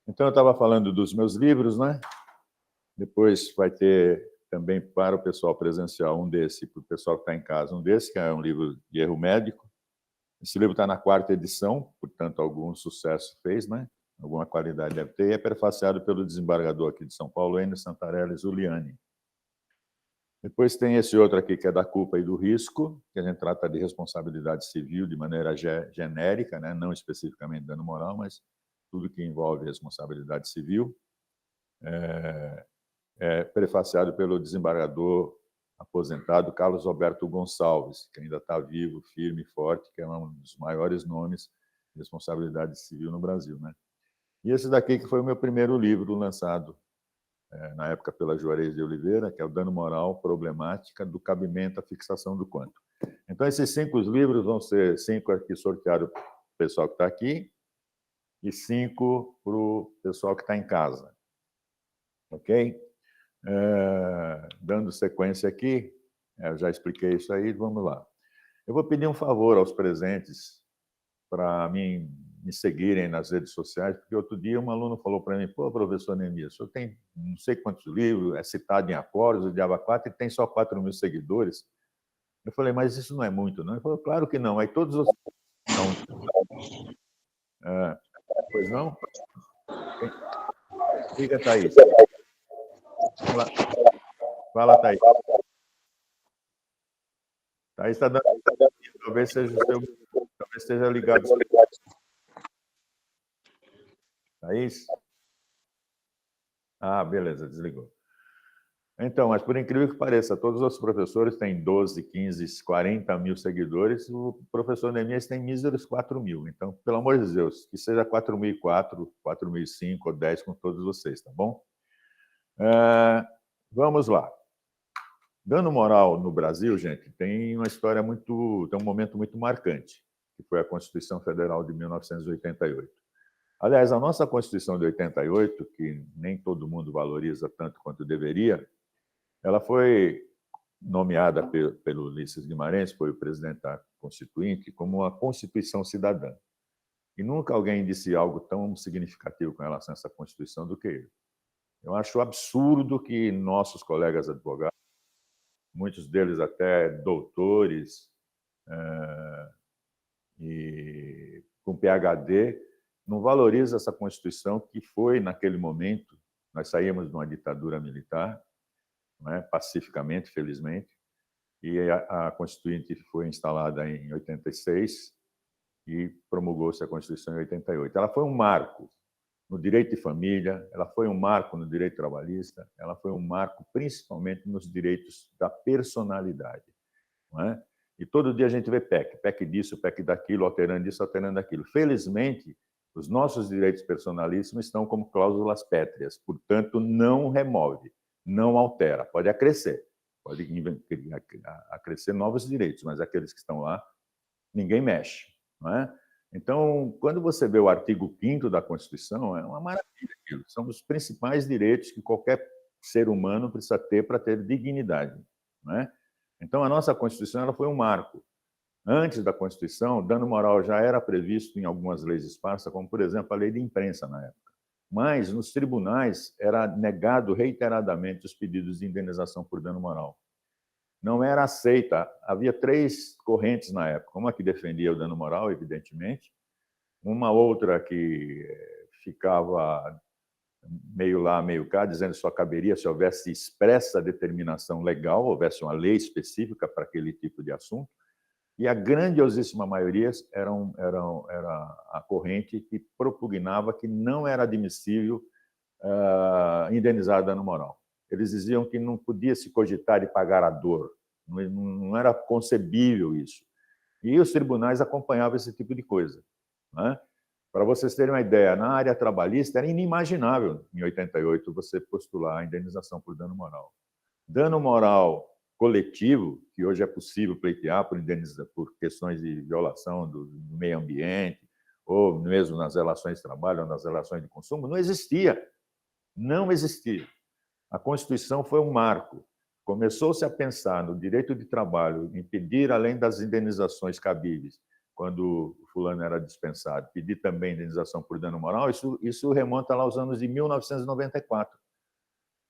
Então, eu estava falando dos meus livros, né? Depois vai ter também para o pessoal presencial um desse, para o pessoal que está em casa, um desse, que é um livro de erro médico. Esse livro está na 4ª edição, portanto, algum sucesso fez, né? Alguma qualidade deve ter, e é prefaciado pelo desembargador aqui de São Paulo, Enio Santarelli Zuliani. Depois tem esse outro aqui, que é da culpa e do risco, que a gente trata de responsabilidade civil de maneira genérica, né? Não especificamente dano moral, mas tudo que envolve responsabilidade civil. É prefaciado pelo desembargador aposentado Carlos Roberto Gonçalves, que ainda está vivo, firme e forte, que é um dos maiores nomes de responsabilidade civil no Brasil, né? E esse daqui que foi o meu primeiro livro lançado na época pela Juarez de Oliveira, que é o Dano Moral, Problemática do Cabimento à Fixação do Quanto. Então, esses 5 livros vão ser 5 aqui sorteados para o pessoal que está aqui e 5 para o pessoal que está em casa. Ok? Dando sequência aqui, eu já expliquei isso aí, vamos lá. Eu vou pedir um favor aos presentes para me seguirem nas redes sociais, porque outro dia um aluno falou para mim: pô, professor Neemias, o senhor tem não sei quantos livros, é citado em Acordos, o Diaba 4, e tem só 4.000 seguidores. Eu falei: mas isso não é muito, não? Ele falou: claro que não. Aí todos os... pois não? Diga, Thaís. Fala, Thaís. Thaís está dando... Talvez seja o seu... Talvez esteja ligado. Thaís? Ah, beleza, desligou. Então, mas por incrível que pareça, todos os professores têm 12, 15, 40 mil seguidores, o professor Neemias tem míseros 4.000. Então, pelo amor de Deus, que seja 4.004, 4.005 ou 10 com todos vocês, tá bom? Vamos lá. Dano moral no Brasil, gente, tem uma história muito... tem um momento muito marcante, que foi a Constituição Federal de 1988. Aliás, a nossa Constituição de 88, que nem todo mundo valoriza tanto quanto deveria, ela foi nomeada pelo Ulisses Guimarães, foi o presidente da Constituinte, como uma Constituição cidadã. E nunca alguém disse algo tão significativo com relação a essa Constituição do que ele. Eu acho absurdo que nossos colegas advogados, muitos deles até doutores e com PhD, não valorizam essa Constituição que foi, naquele momento, nós saímos de uma ditadura militar, não é? Pacificamente, felizmente, e a Constituinte foi instalada em 86 e promulgou-se a Constituição em 88. Ela foi um marco no direito de família, ela foi um marco no direito trabalhista, ela foi um marco principalmente nos direitos da personalidade, não é? E todo dia a gente vê PEC disso, PEC daquilo, alterando isso, alterando aquilo. Felizmente, os nossos direitos personalíssimos estão como cláusulas pétreas, portanto, não remove, não altera, pode acrescer, pode acrescer novos direitos, mas aqueles que estão lá, ninguém mexe, não é? Então, quando você vê o artigo 5º da Constituição, é uma maravilha aquilo. São os principais direitos que qualquer ser humano precisa ter para ter dignidade, não é? Então, a nossa Constituição ela foi um marco. Antes da Constituição, dano moral já era previsto em algumas leis esparsas, como, por exemplo, a lei de imprensa na época. Mas, nos tribunais, era negado reiteradamente os pedidos de indenização por dano moral. Não era aceita. Havia 3 correntes na época. Uma que defendia o dano moral, evidentemente. Uma outra que ficava meio lá, meio cá, dizendo que só caberia se houvesse expressa determinação legal, houvesse uma lei específica para aquele tipo de assunto. E a grandiosíssima maioria era a corrente que propugnava que não era admissível indenizar dano moral. Eles diziam que não podia se cogitar de pagar a dor, não era concebível isso. E os tribunais acompanhavam esse tipo de coisa, né? Para vocês terem uma ideia, na área trabalhista era inimaginável, em 88, você postular a indenização por dano moral. Dano moral coletivo, que hoje é possível pleitear por questões de violação do meio ambiente, ou mesmo nas relações de trabalho, ou nas relações de consumo, não existia. Não existia. A Constituição foi um marco. Começou-se a pensar no direito de trabalho, impedir, além das indenizações cabíveis, quando o fulano era dispensado, pedir também indenização por dano moral, isso remonta lá aos anos de 1994.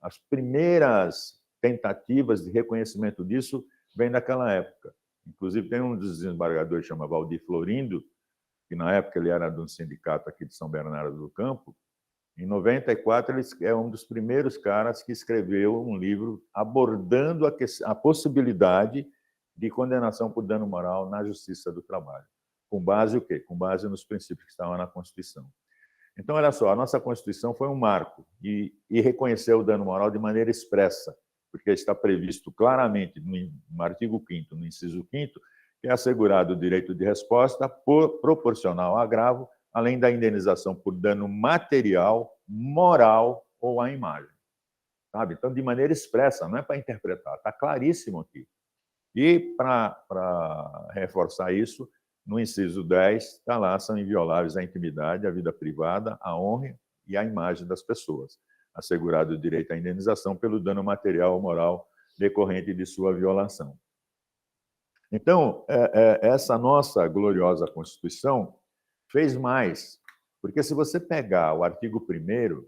As primeiras tentativas de reconhecimento disso vêm daquela época. Inclusive, tem um dos desembargadores, chama Valdir Florindo, que na época ele era de um sindicato aqui de São Bernardo do Campo. Em 94, ele é um dos primeiros caras que escreveu um livro abordando a possibilidade de condenação por dano moral na Justiça do Trabalho. Com base o quê? Com base nos princípios que estavam na Constituição. Então, olha só, a nossa Constituição foi um marco e reconheceu o dano moral de maneira expressa, porque está previsto claramente no artigo 5º, no inciso 5º, que é assegurado o direito de resposta proporcional ao agravo, além da indenização por dano material, moral ou à imagem. Sabe? Então, de maneira expressa, não é para interpretar, está claríssimo aqui. E, para reforçar isso, no inciso 10, está lá, são invioláveis a intimidade, a vida privada, a honra e a imagem das pessoas, assegurado o direito à indenização pelo dano material ou moral decorrente de sua violação. Então, essa nossa gloriosa Constituição fez mais, porque se você pegar o artigo 1º,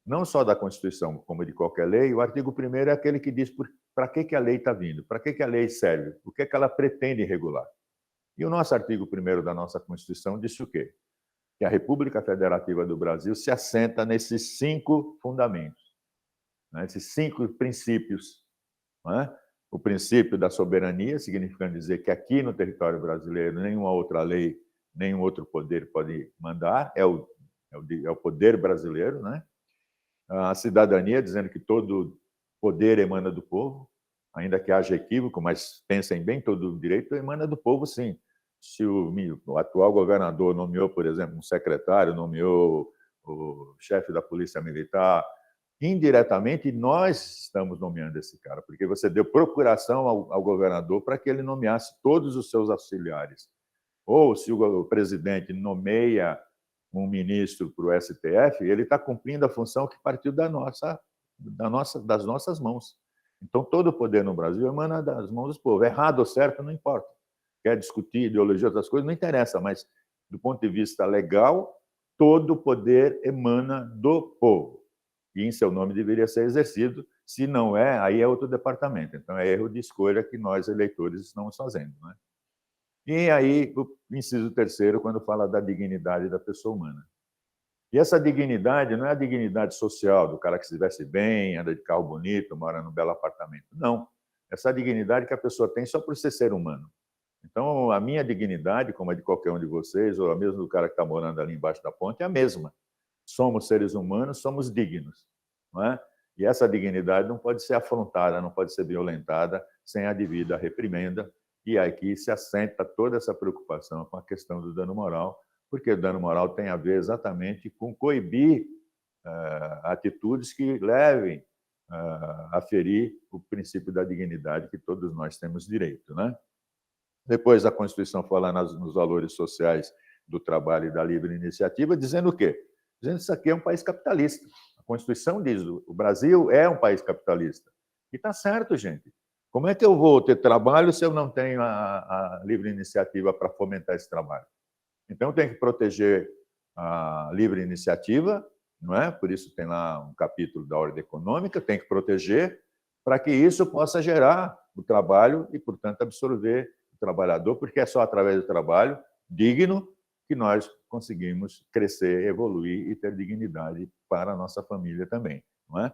não só da Constituição, como de qualquer lei, o artigo 1º é aquele que diz para que a lei está vindo, para que a lei serve, o que ela pretende regular. E o nosso artigo 1º da nossa Constituição disse o quê? Que a República Federativa do Brasil se assenta nesses 5 fundamentos, né? Esses 5 princípios. Né? O princípio da soberania, significando dizer que aqui no território brasileiro nenhuma outra lei, nenhum outro poder pode mandar, é o poder brasileiro, né? A cidadania, dizendo que todo poder emana do povo, ainda que haja equívoco, mas pensem bem, todo direito emana do povo, sim. Se o atual governador nomeou, por exemplo, um secretário, nomeou o chefe da Polícia Militar, indiretamente nós estamos nomeando esse cara, porque você deu procuração ao governador para que ele nomeasse todos os seus auxiliares. Ou se o presidente nomeia um ministro para o STF, ele está cumprindo a função que partiu das nossas mãos. Então, todo o poder no Brasil emana das mãos do povo. Errado ou certo, não importa. Quer discutir ideologia, outras coisas, não interessa, mas, do ponto de vista legal, todo o poder emana do povo. E em seu nome deveria ser exercido. Se não é, aí é outro departamento. Então, é erro de escolha que nós, eleitores, estamos fazendo. Né? E aí, o inciso 3º, quando fala da dignidade da pessoa humana. E essa dignidade não é a dignidade social do cara que se veste bem, anda de carro bonito, mora num belo apartamento. Não. Essa dignidade que a pessoa tem só por ser humano. Então, a minha dignidade, como a de qualquer um de vocês, ou a mesma do cara que está morando ali embaixo da ponte, é a mesma. Somos seres humanos, somos dignos. Não é? E essa dignidade não pode ser afrontada, não pode ser violentada sem a devida reprimenda. E aqui se assenta toda essa preocupação com a questão do dano moral, porque o dano moral tem a ver exatamente com coibir atitudes que levem a ferir o princípio da dignidade que todos nós temos direito. Né? Depois, a Constituição fala nos valores sociais do trabalho e da livre iniciativa, dizendo o quê? Dizendo que isso aqui é um país capitalista. A Constituição diz que o Brasil é um país capitalista. E está certo, gente. Como é que eu vou ter trabalho se eu não tenho a livre iniciativa para fomentar esse trabalho? Então, tem que proteger a livre iniciativa, não é? Por isso tem lá um capítulo da ordem econômica, tem que proteger para que isso possa gerar o trabalho e, portanto, absorver o trabalhador, porque é só através do trabalho digno que nós conseguimos crescer, evoluir e ter dignidade para a nossa família também, não é?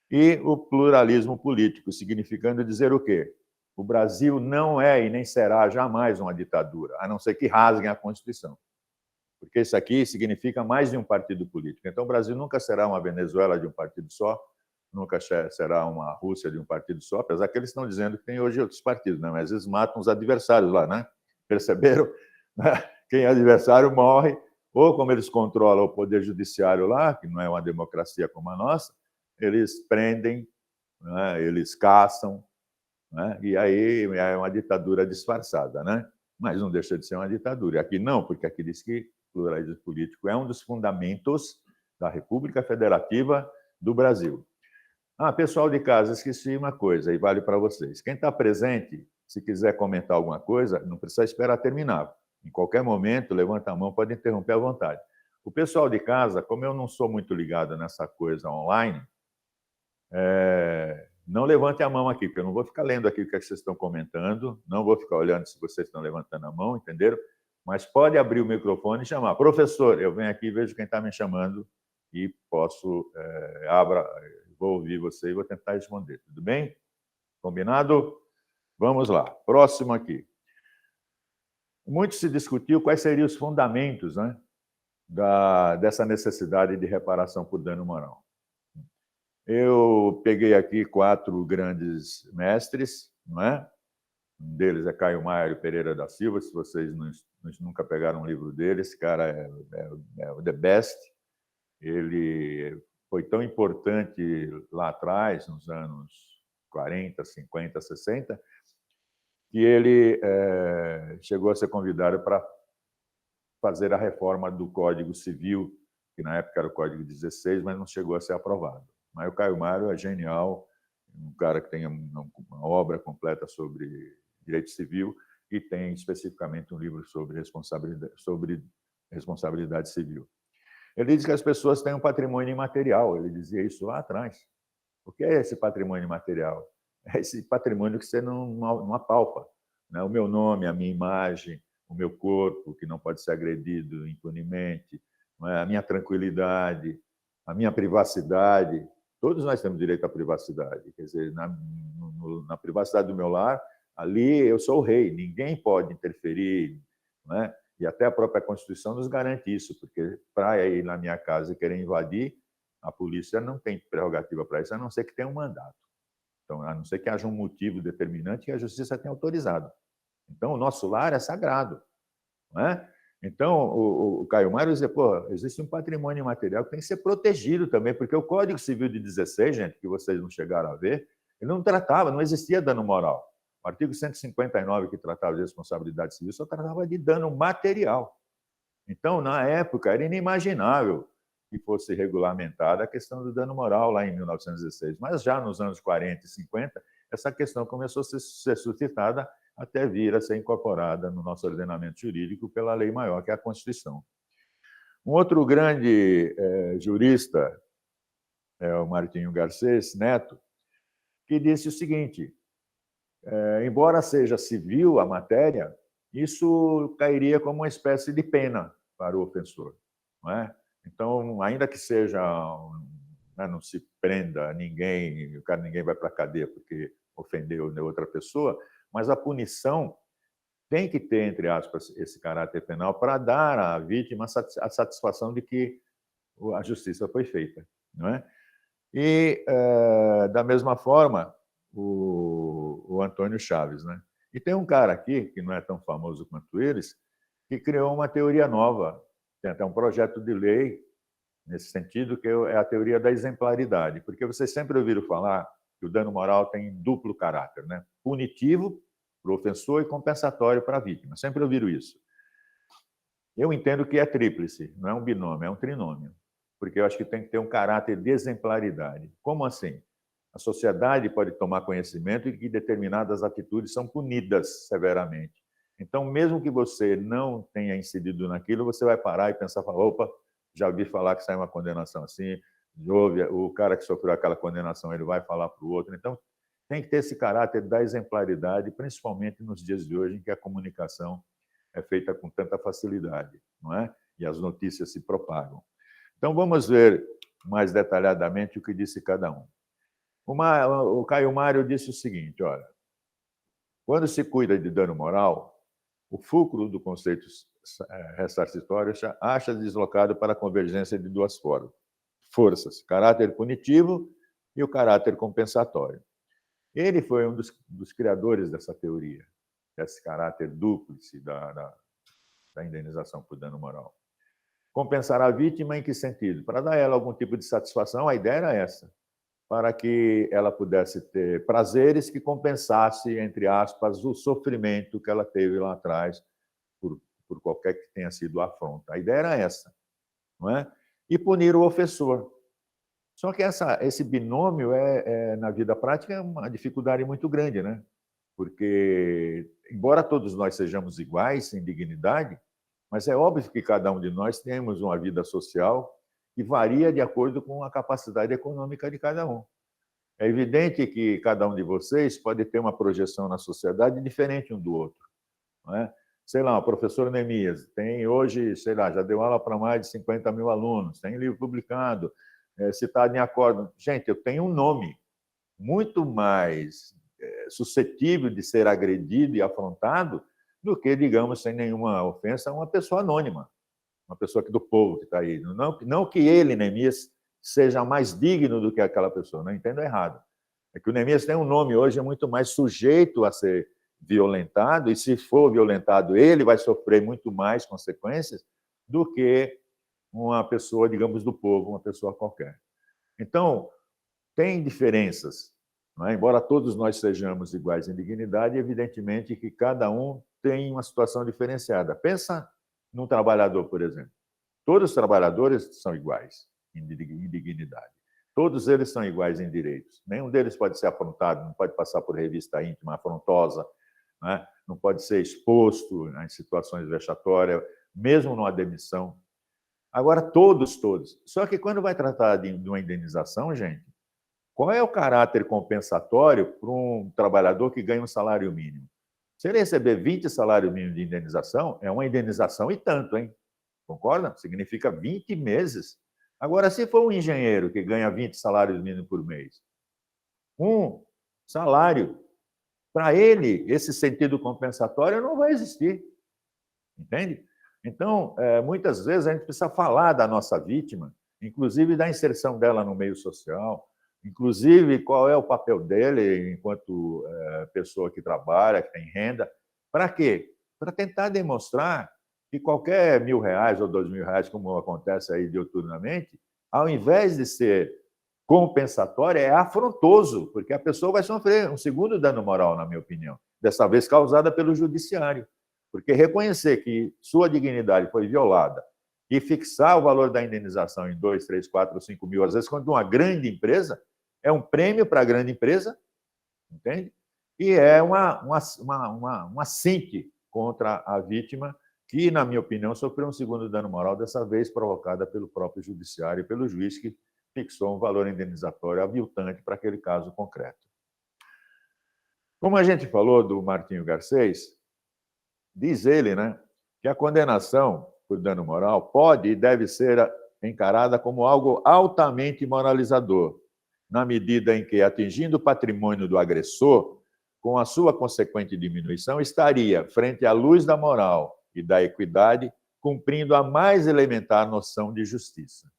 E o pluralismo político, significando dizer o quê? O Brasil não é e nem será jamais uma ditadura, a não ser que rasguem a Constituição. Porque isso aqui significa mais de um partido político. Então, o Brasil nunca será uma Venezuela de um partido só, nunca será uma Rússia de um partido só, apesar que eles estão dizendo que tem hoje outros partidos, né? Mas eles matam os adversários lá, né? Perceberam? Quem é adversário morre, ou como eles controlam o poder judiciário lá, que não é uma democracia como a nossa, eles prendem, né? Eles caçam, né? E aí é uma ditadura disfarçada, né? Mas não deixa de ser uma ditadura. E aqui não, porque aqui diz que o pluralismo político é um dos fundamentos da República Federativa do Brasil. Pessoal de casa, esqueci uma coisa e vale para vocês. Quem está presente, se quiser comentar alguma coisa, não precisa esperar terminar. Em qualquer momento, levanta a mão, pode interromper à vontade. O pessoal de casa, como eu não sou muito ligado nessa coisa online, não levante a mão aqui, porque eu não vou ficar lendo aqui o que vocês estão comentando, não vou ficar olhando se vocês estão levantando a mão, entenderam? Mas pode abrir o microfone e chamar. Professor, eu venho aqui, vejo quem está me chamando e posso, vou ouvir você e vou tentar responder. Tudo bem? Combinado? Vamos lá. Próximo aqui. Muito se discutiu quais seriam os fundamentos, né, dessa necessidade de reparação por dano moral. Eu peguei aqui 4 grandes mestres, não é? Um deles é Caio Mário Pereira da Silva, se vocês nunca pegaram um livro dele, esse cara é o the best. Ele foi tão importante lá atrás, nos anos 40, 50, 60, que ele chegou a ser convidado para fazer a reforma do Código Civil, que na época era o Código 16, mas não chegou a ser aprovado. Mas o Caio Mário é genial, um cara que tem uma obra completa sobre direito civil e tem especificamente um livro sobre responsabilidade civil. Ele diz que as pessoas têm um patrimônio imaterial, ele dizia isso lá atrás. O que é esse patrimônio imaterial? É esse patrimônio que você não apalpa, né? O meu nome, a minha imagem, o meu corpo, que não pode ser agredido impunemente, a minha tranquilidade, a minha privacidade. Todos nós temos direito à privacidade. Quer dizer, na privacidade do meu lar, ali eu sou o rei, ninguém pode interferir, né? E até a própria Constituição nos garante isso, porque para ir na minha casa e querer invadir, a polícia não tem prerrogativa para isso, a não ser que tenha um mandato. Então, a não ser que haja um motivo determinante que a justiça tenha autorizado. Então, o nosso lar é sagrado, não é? Então, o Caio Mário dizia, pô, existe um patrimônio imaterial que tem que ser protegido também, porque o Código Civil de 16, gente, que vocês não chegaram a ver, ele não tratava, não existia dano moral. O artigo 159, que tratava de responsabilidade civil, só tratava de dano material. Então, na época, era inimaginável que fosse regulamentada a questão do dano moral lá em 1916. Mas já nos anos 40 e 50, essa questão começou a ser suscitada até vir a ser incorporada no nosso ordenamento jurídico pela lei maior, que é a Constituição. Um outro grande jurista é o Martinho Garcês Neto, que disse o seguinte, embora seja civil a matéria, isso cairia como uma espécie de pena para o ofensor, não é? Então, ainda que seja, não se prenda ninguém, ninguém vai para a cadeia porque ofendeu outra pessoa, mas a punição tem que ter, entre aspas, esse caráter penal para dar à vítima a satisfação de que a justiça foi feita, não é? E, da mesma forma, o Antônio Chaves, né? E tem um cara aqui, que não é tão famoso quanto eles, que criou uma teoria nova, tem até um projeto de lei nesse sentido, que é a teoria da exemplaridade, porque vocês sempre ouviram falar que o dano moral tem duplo caráter, né? Punitivo para o ofensor e compensatório para a vítima. Sempre ouviram isso. Eu entendo que é tríplice, não é um binômio, é um trinômio, porque eu acho que tem que ter um caráter de exemplaridade. Como assim? A sociedade pode tomar conhecimento de que determinadas atitudes são punidas severamente. Então, mesmo que você não tenha incidido naquilo, você vai parar e pensar, opa, já ouvi falar que sai uma condenação assim, o cara que sofreu aquela condenação, ele vai falar para o outro. Então, tem que ter esse caráter da exemplaridade, principalmente nos dias de hoje, em que a comunicação é feita com tanta facilidade, não é? E as notícias se propagam. Então, vamos ver mais detalhadamente o que disse cada um. O Caio Mário disse o seguinte, olha, quando se cuida de dano moral, o fulcro do conceito ressarcitório acha deslocado para a convergência de duas forças, caráter punitivo e o caráter compensatório. Ele foi um dos criadores dessa teoria, desse caráter dúplice da indenização por dano moral. Compensar a vítima em que sentido? Para dar a ela algum tipo de satisfação, a ideia era essa, para que ela pudesse ter prazeres que compensasse, entre aspas, o sofrimento que ela teve lá atrás, por qualquer que tenha sido a afronta. A ideia era essa, não é? E punir o ofensor. Só que esse binômio, na vida prática, é uma dificuldade muito grande, né? porque, embora todos nós sejamos iguais em dignidade, mas é óbvio que cada um de nós temos uma vida social que varia de acordo com a capacidade econômica de cada um. É evidente que cada um de vocês pode ter uma projeção na sociedade diferente um do outro, não é? Sei lá, o professor Neemias tem hoje, sei lá, já deu aula para mais de 50 mil alunos, tem livro publicado, citado em acordo. Gente, eu tenho um nome muito mais suscetível de ser agredido e afrontado do que, digamos, sem nenhuma ofensa, uma pessoa anônima, uma pessoa do povo que está aí. Não que ele, Neemias, seja mais digno do que aquela pessoa, não entendo errado. É que o Neemias tem um nome hoje, é muito mais sujeito a ser violentado, e se for violentado, ele vai sofrer muito mais consequências do que uma pessoa, digamos, do povo, uma pessoa qualquer. Então, tem diferenças, não é? Embora todos nós sejamos iguais em dignidade, evidentemente que cada um tem uma situação diferenciada. Pensa num trabalhador, por exemplo. Todos os trabalhadores são iguais em dignidade. Todos eles são iguais em direitos. Nenhum deles pode ser afrontado, não pode passar por revista íntima afrontosa, não pode ser exposto em situações vexatórias, mesmo numa demissão. Agora, todos. Só que quando vai tratar de uma indenização, gente, qual é o caráter compensatório para um trabalhador que ganha um salário mínimo? Se ele receber 20 salários mínimos de indenização, é uma indenização e tanto, hein? Concorda? Significa 20 meses. Agora, se for um engenheiro que ganha 20 salários mínimos por mês, um salário, para ele, esse sentido compensatório não vai existir. Entende? Então, muitas vezes a gente precisa falar da nossa vítima, inclusive da inserção dela no meio social, inclusive qual é o papel dele enquanto pessoa que trabalha, que tem renda. Para quê? Para tentar demonstrar que qualquer R$1.000 ou R$2.000, como acontece aí diuturnamente, ao invés de ser compensatório, é afrontoso, porque a pessoa vai sofrer um segundo dano moral, na minha opinião, dessa vez causada pelo judiciário. Porque reconhecer que sua dignidade foi violada e fixar o valor da indenização em 2, 3, 4, 5 mil, às vezes, quando uma grande empresa, é um prêmio para a grande empresa, entende? E é uma cinque contra a vítima, que, na minha opinião, sofreu um segundo dano moral, dessa vez provocada pelo próprio judiciário e pelo juiz que fixou um valor indenizatório aviltante para aquele caso concreto. Como a gente falou do Martinho Garcês, diz ele, né, que a condenação por dano moral pode e deve ser encarada como algo altamente moralizador, na medida em que, atingindo o patrimônio do agressor, com a sua consequente diminuição, estaria, frente à luz da moral e da equidade, cumprindo a mais elementar noção de justiça.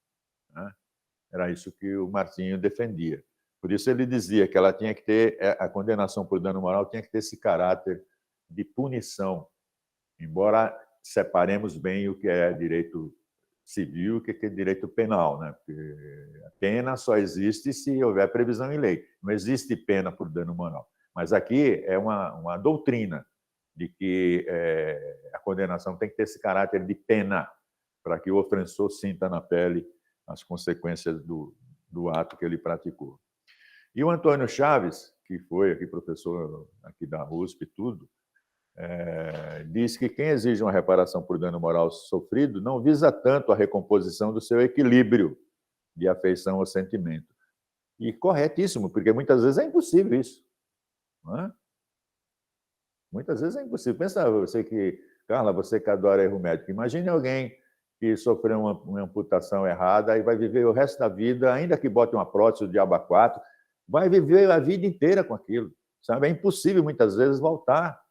Era isso que o Martinho defendia. Por isso ele dizia que ela tinha que ter, a condenação por dano moral tinha que ter esse caráter de punição, embora separemos bem o que é direito civil e o que é direito penal, né? Porque a pena só existe se houver previsão em lei. Não existe pena por dano moral. Mas aqui é uma doutrina de que a condenação tem que ter esse caráter de pena, para que o ofensor sinta na pele as consequências do ato que ele praticou. E o Antônio Chaves, que foi aqui professor aqui da USP e tudo, diz que quem exige uma reparação por dano moral sofrido não visa tanto a recomposição do seu equilíbrio de afeição ou sentimento. E corretíssimo, porque muitas vezes é impossível isso. Não é? Muitas vezes é impossível. Pensa Carla, você que adora erro médico, imagine alguém que sofreu uma amputação errada e vai viver o resto da vida, ainda que bote uma prótese de aba 4, vai viver a vida inteira com aquilo. Sabe? É impossível, muitas vezes, voltar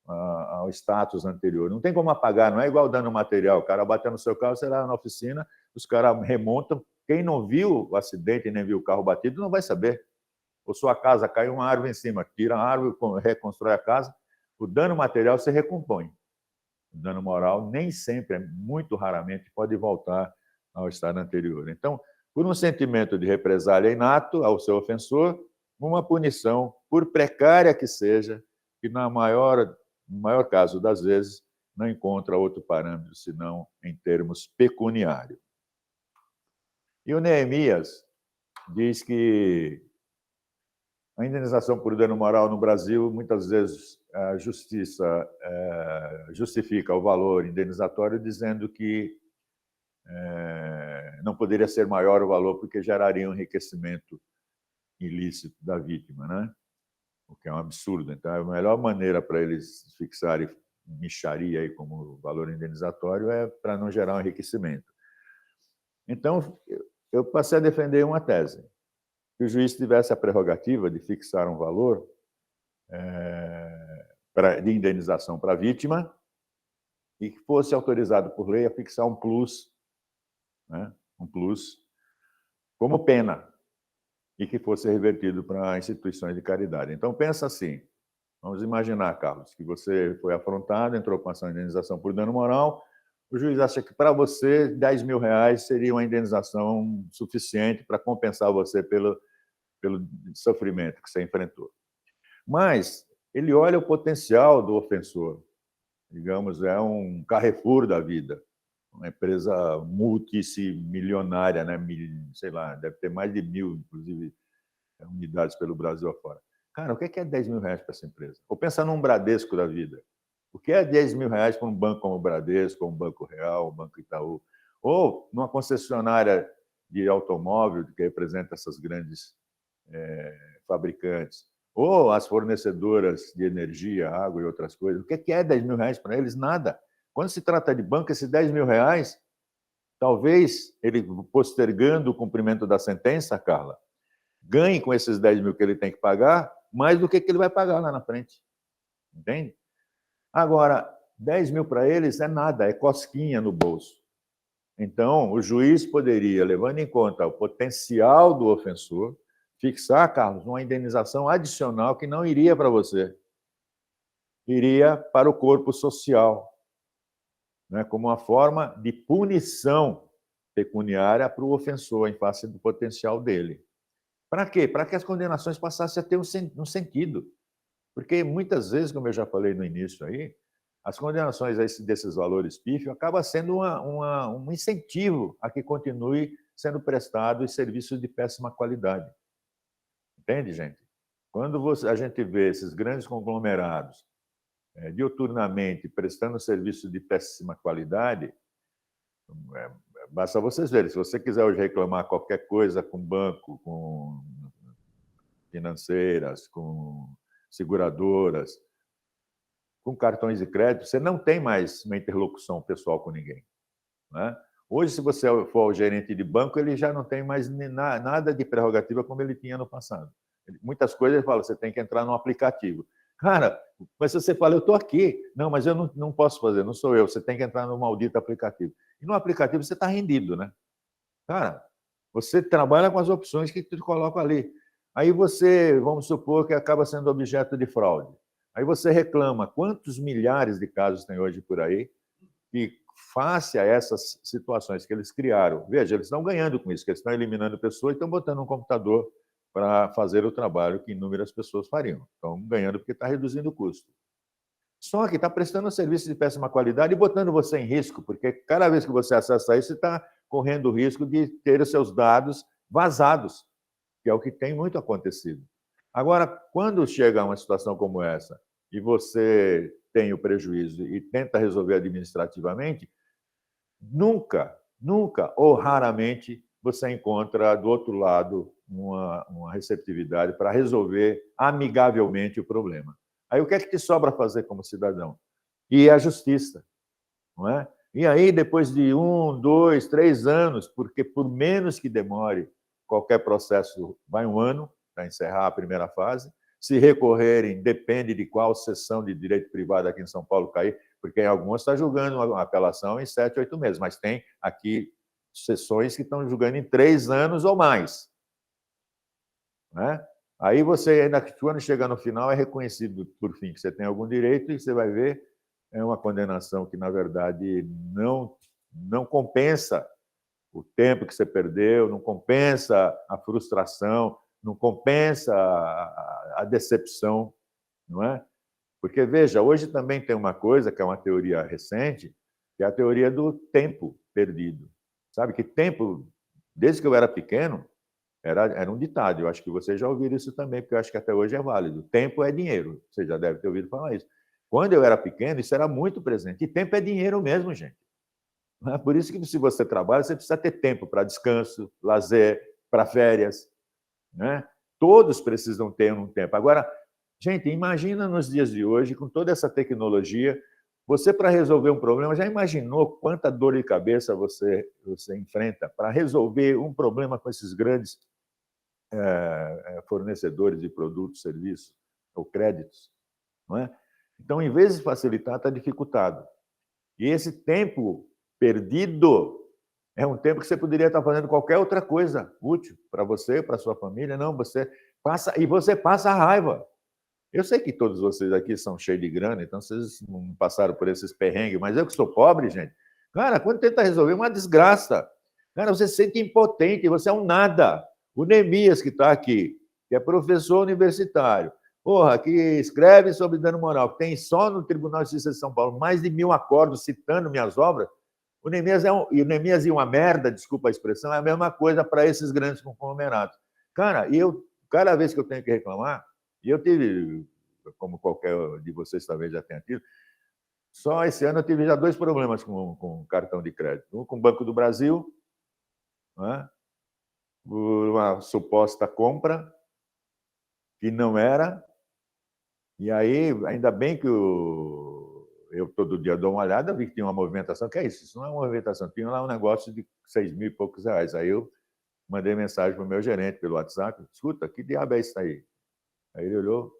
ao status anterior. Não tem como apagar, não é igual dano material. O cara bateu no seu carro, você lá na oficina, os caras remontam. Quem não viu o acidente nem viu o carro batido não vai saber. Ou sua casa caiu uma árvore em cima, tira a árvore, reconstrói a casa, o dano material se recompõe. O dano moral nem sempre, muito raramente, pode voltar ao estado anterior. Então, por um sentimento de represália inato ao seu ofensor, uma punição, por precária que seja, que no maior caso das vezes não encontra outro parâmetro senão em termos pecuniários. E o Neemias diz que A indenização por dano moral no Brasil, muitas vezes a justiça justifica o valor indenizatório dizendo que não poderia ser maior o valor porque geraria um enriquecimento ilícito da vítima, né? O que é um absurdo. Então, a melhor maneira para eles fixarem mixaria aí como valor indenizatório é para não gerar um enriquecimento. Então, eu passei a defender uma tese, que o juiz tivesse a prerrogativa de fixar um valor de indenização para a vítima e que fosse autorizado por lei a fixar um plus, né? Um plus como pena, e que fosse revertido para instituições de caridade. Então, pensa assim, vamos imaginar, Carlos, que você foi afrontado, entrou com ação de indenização por dano moral, o juiz acha que para você R$10.000 seria uma indenização suficiente para compensar você pelo sofrimento que você enfrentou. Mas ele olha o potencial do ofensor, digamos, é um Carrefour da vida, uma empresa multimilionária, né? Sei lá, deve ter mais de 1.000, inclusive, unidades pelo Brasil afora. Cara, o que é R$10.000 para essa empresa? Ou pensar num Bradesco da vida. O que é R$10.000 para um banco como o Bradesco, um Banco Real, um Banco Itaú? Ou numa concessionária de automóvel que representa essas grandes fabricantes? Ou as fornecedoras de energia, água e outras coisas. O que é R$10.000 para eles? Nada. Quando se trata de banco, esses R$10.000, talvez ele, postergando o cumprimento da sentença, Carla, ganhe com esses 10 mil que ele tem que pagar, mais do que ele vai pagar lá na frente. Entende? Agora, 10 mil para eles é nada, é cosquinha no bolso. Então, o juiz poderia, levando em conta o potencial do ofensor, fixar, Carlos, uma indenização adicional que não iria para você, iria para o corpo social, né, como uma forma de punição pecuniária para o ofensor, em face do potencial dele. Para quê? Para que as condenações passassem a ter um sentido. Porque muitas vezes, como eu já falei no início aí, as condenações desses valores pífios acabam sendo um incentivo a que continue sendo prestado serviços de péssima qualidade. Entende, gente? Quando a gente vê esses grandes conglomerados diuturnamente prestando serviço de péssima qualidade, basta vocês verem. Se você quiser hoje reclamar qualquer coisa com banco, com financeiras, com seguradoras, com cartões de crédito, você não tem mais uma interlocução pessoal com ninguém, né? Hoje, se você for o gerente de banco, ele já não tem mais nada de prerrogativa como ele tinha no passado. Muitas coisas ele fala, você tem que entrar no aplicativo. Cara, mas se você fala, eu estou aqui. Não, mas eu não posso fazer, não sou eu. Você tem que entrar no maldito aplicativo. E no aplicativo você está rendido, né? Cara, você trabalha com as opções que te colocam ali. Aí você, vamos supor que acaba sendo objeto de fraude. Aí você reclama. Quantos milhares de casos tem hoje por aí que, face a essas situações que eles criaram, veja, eles estão ganhando com isso, que eles estão eliminando pessoas e estão botando um computador para fazer o trabalho que inúmeras pessoas fariam. Estão ganhando porque está reduzindo o custo. Só que está prestando um serviço de péssima qualidade e botando você em risco, porque cada vez que você acessa isso, você está correndo o risco de ter os seus dados vazados, que é o que tem muito acontecido. Agora, quando chega a uma situação como essa e você tem o prejuízo e tenta resolver administrativamente, nunca ou raramente você encontra do outro lado uma receptividade para resolver amigavelmente o problema. Aí o que é que te sobra fazer como cidadão? E a justiça, não é? E aí, depois de 1, 2, 3 anos, porque por menos que demore, qualquer processo vai 1 ano para encerrar a primeira fase. Se recorrerem, depende de qual seção de direito privado aqui em São Paulo cair, porque em algumas está julgando uma apelação em 7, 8 meses, mas tem aqui sessões que estão julgando em 3 anos ou mais, né? Aí você, ainda quando chega no final, é reconhecido, por fim, que você tem algum direito e você vai ver, é uma condenação que, na verdade, não compensa o tempo que você perdeu, não compensa a frustração, não compensa a decepção, não é? Porque, veja, hoje também tem uma coisa que é uma teoria recente, que é a teoria do tempo perdido. Sabe que tempo, desde que eu era pequeno, Era um ditado, eu acho que vocês já ouviram isso também, porque eu acho que até hoje é válido. Tempo é dinheiro, você já deve ter ouvido falar isso. Quando eu era pequeno, isso era muito presente. E tempo é dinheiro mesmo, gente. Por isso que, se você trabalha, você precisa ter tempo para descanso, lazer, para férias. Né? Todos precisam ter um tempo. Agora, gente, imagina nos dias de hoje, com toda essa tecnologia, você, para resolver um problema, já imaginou quanta dor de cabeça você enfrenta para resolver um problema com esses grandes fornecedores de produtos, serviços ou créditos? Não é? Então, em vez de facilitar, está dificultado. E esse tempo perdido é um tempo que você poderia estar fazendo qualquer outra coisa útil para você, para sua família. Não, você passa a raiva. Eu sei que todos vocês aqui são cheios de grana, então vocês não passaram por esses perrengues, mas eu que sou pobre, gente, cara, quando tenta resolver, é uma desgraça. Cara, você se sente impotente, você é um nada. O Neemias, que está aqui, que é professor universitário, porra, que escreve sobre dano moral, que tem só no Tribunal de Justiça de São Paulo mais de 1000 acordos citando minhas obras. O Neemias e uma merda, desculpa a expressão, é a mesma coisa para esses grandes conglomerados. Cara, cada vez que eu tenho que reclamar, e eu tive, como qualquer de vocês talvez já tenha tido, só esse ano eu tive já 2 problemas com cartão de crédito. Um com o Banco do Brasil, né, por uma suposta compra que não era. E aí, ainda bem que eu todo dia dou uma olhada, vi que tinha uma movimentação. Que é isso? Isso não é uma movimentação, tinha lá um negócio de 6.000 e poucos reais. Aí eu mandei mensagem para o meu gerente pelo WhatsApp: escuta, que diabo é isso aí? Aí ele olhou: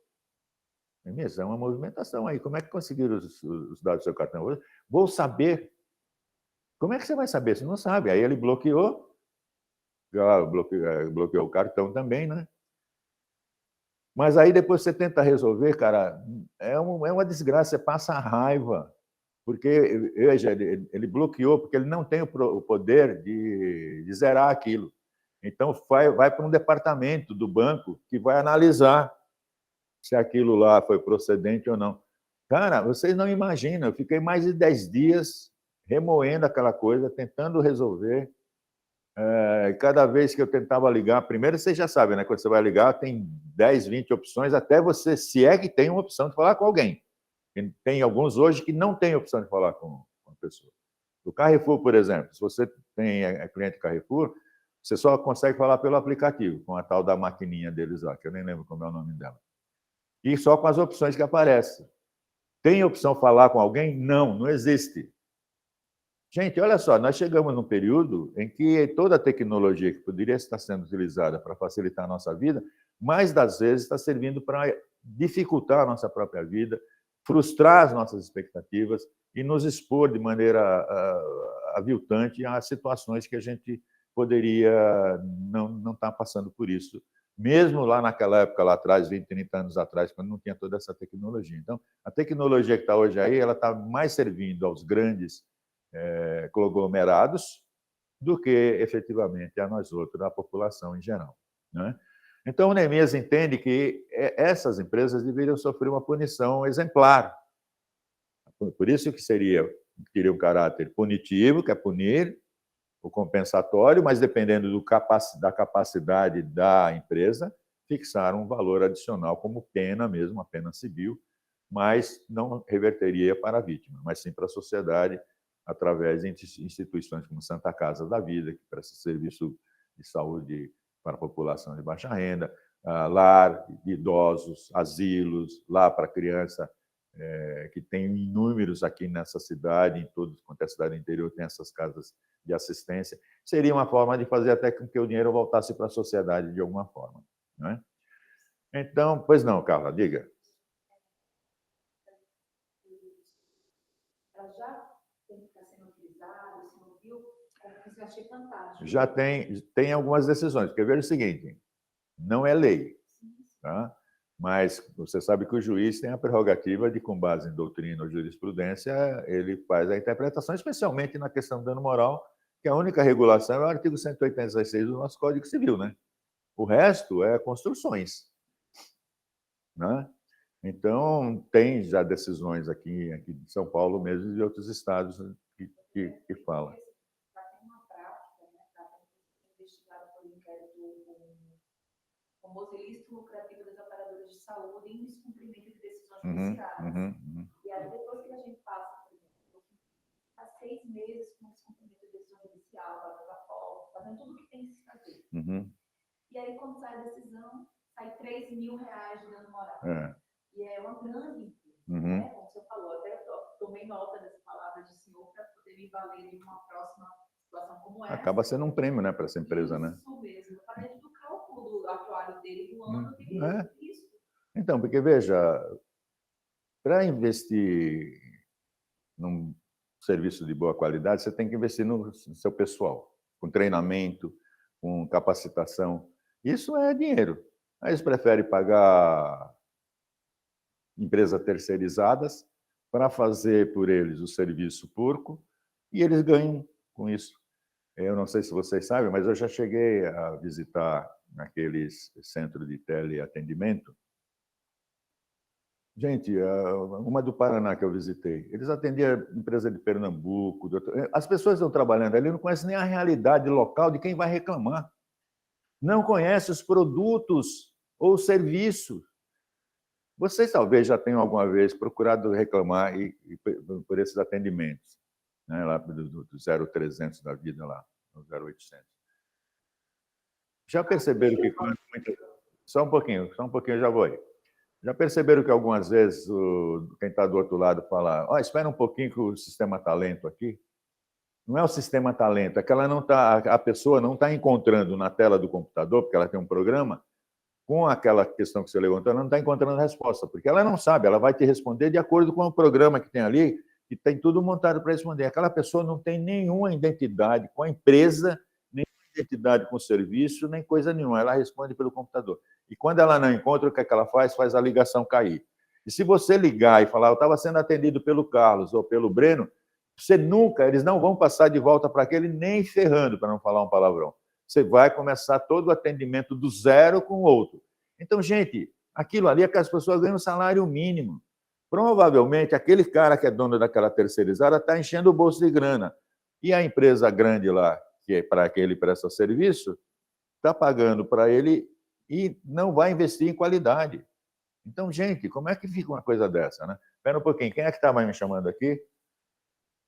é uma movimentação aí, como é que conseguiram os dados do seu cartão? Vou saber. Como é que você vai saber? Você não sabe. Aí ele bloqueou o cartão também, né? Mas aí depois você tenta resolver, cara, é uma desgraça, você passa a raiva, porque ele bloqueou, porque ele não tem o poder de zerar aquilo. Então, vai para um departamento do banco que vai analisar se aquilo lá foi procedente ou não. Cara, vocês não imaginam, eu fiquei mais de 10 dias remoendo aquela coisa, tentando resolver. Cada vez que eu tentava ligar, primeiro você já sabe, né? Quando você vai ligar, tem 10, 20 opções, até você, se é que tem uma opção de falar com alguém. Tem alguns hoje que não tem opção de falar com a pessoa. O Carrefour, por exemplo, se você é cliente Carrefour, você só consegue falar pelo aplicativo, com a tal da maquininha deles lá, que eu nem lembro como é o nome dela. E só com as opções que aparecem. Tem opção falar com alguém? Não, não existe. Gente, olha só, nós chegamos num período em que toda a tecnologia que poderia estar sendo utilizada para facilitar a nossa vida, mais das vezes está servindo para dificultar a nossa própria vida, frustrar as nossas expectativas e nos expor de maneira aviltante a situações que a gente poderia não estar passando por isso, mesmo lá naquela época, lá atrás, 20, 30 anos atrás, quando não tinha toda essa tecnologia. Então, a tecnologia que está hoje aí, ela está mais servindo aos grandes conglomerados do que, efetivamente, a nós outros, a população em geral. Né? Então, o Neemias entende que essas empresas deveriam sofrer uma punição exemplar. Por isso que teria um caráter punitivo, que é punir, o compensatório, mas dependendo da capacidade da empresa, fixar um valor adicional como pena mesmo, uma pena civil, mas não reverteria para a vítima, mas sim para a sociedade, através de instituições como Santa Casa da Vida, que presta serviço de saúde para a população de baixa renda, lar de idosos, asilos, lá para criança, que tem inúmeros aqui nessa cidade, em toda a cidade interior tem essas casas de assistência. Seria uma forma de fazer até com que o dinheiro voltasse para a sociedade de alguma forma. Não é? Então, pois não, Carla, diga. Já já tem algumas decisões, porque veja o seguinte, não é lei, tá? Mas você sabe que o juiz tem a prerrogativa de, com base em doutrina ou jurisprudência, ele faz a interpretação, especialmente na questão do dano moral, que a única regulação é o artigo 186 do nosso Código Civil, né? O resto é construções, né? Então, tem já decisões aqui de São Paulo mesmo e de outros estados que falam. famoso ilícito lucrativo das operadoras de saúde em descumprimento de decisões judiciais. E aí, depois que a gente passa, por exemplo, há 6 meses com descumprimento de decisão judicial, batendo a porta, fazendo tudo o que tem que se fazer. E aí, quando sai a decisão, sai R$3.000 de dano moral. E é uma grande empresa, né? Como você falou, até tomei nota dessa palavra do senhor para poder me valer de uma próxima situação como essa. Acaba sendo um prêmio, né, para essa empresa, isso, né? Isso mesmo. Para dentro do cálculo do atuário dele do ano, tem isso. Então, porque, veja, para investir num serviço de boa qualidade, você tem que investir no seu pessoal, com treinamento, com capacitação. Isso é dinheiro. Aí eles preferem pagar empresas terceirizadas para fazer por eles o serviço porco e eles ganham com isso. Eu não sei se vocês sabem, mas eu já cheguei a visitar aqueles centros de teleatendimento. Gente, uma do Paraná que eu visitei, eles atendiam empresa de Pernambuco. As pessoas que estão trabalhando ali não conhecem nem a realidade local de quem vai reclamar. Não conhecem os produtos ou os serviços. Vocês talvez já tenham alguma vez procurado reclamar por esses atendimentos, né, lá do 0300 da vida, lá, no 0800. Já perceberam que... Só um pouquinho, eu já vou aí. Já perceberam que algumas vezes quem está do outro lado fala: espera um pouquinho que o sistema está lento aqui? Não é o sistema está lento, é que a pessoa não está encontrando na tela do computador, porque ela tem um programa, com aquela questão que você levantou, ela não está encontrando resposta, porque ela não sabe, ela vai te responder de acordo com o programa que tem ali, que tem tudo montado para responder. Aquela pessoa não tem nenhuma identidade com a empresa, nenhuma identidade com o serviço, nem coisa nenhuma, ela responde pelo computador. E quando ela não encontra, o que é que ela faz? Faz a ligação cair. E se você ligar e falar: eu estava sendo atendido pelo Carlos ou pelo Breno, eles não vão passar de volta para aquele nem ferrando, para não falar um palavrão. Você vai começar todo o atendimento do zero com o outro. Então, gente, aquilo ali é que as pessoas ganham um salário mínimo. Provavelmente, aquele cara que é dono daquela terceirizada está enchendo o bolso de grana. E a empresa grande lá, que é para que ele presta serviço, está pagando para ele e não vai investir em qualidade. Então, gente, como é que fica uma coisa dessa, né? Espera um pouquinho, quem é que estava me chamando aqui?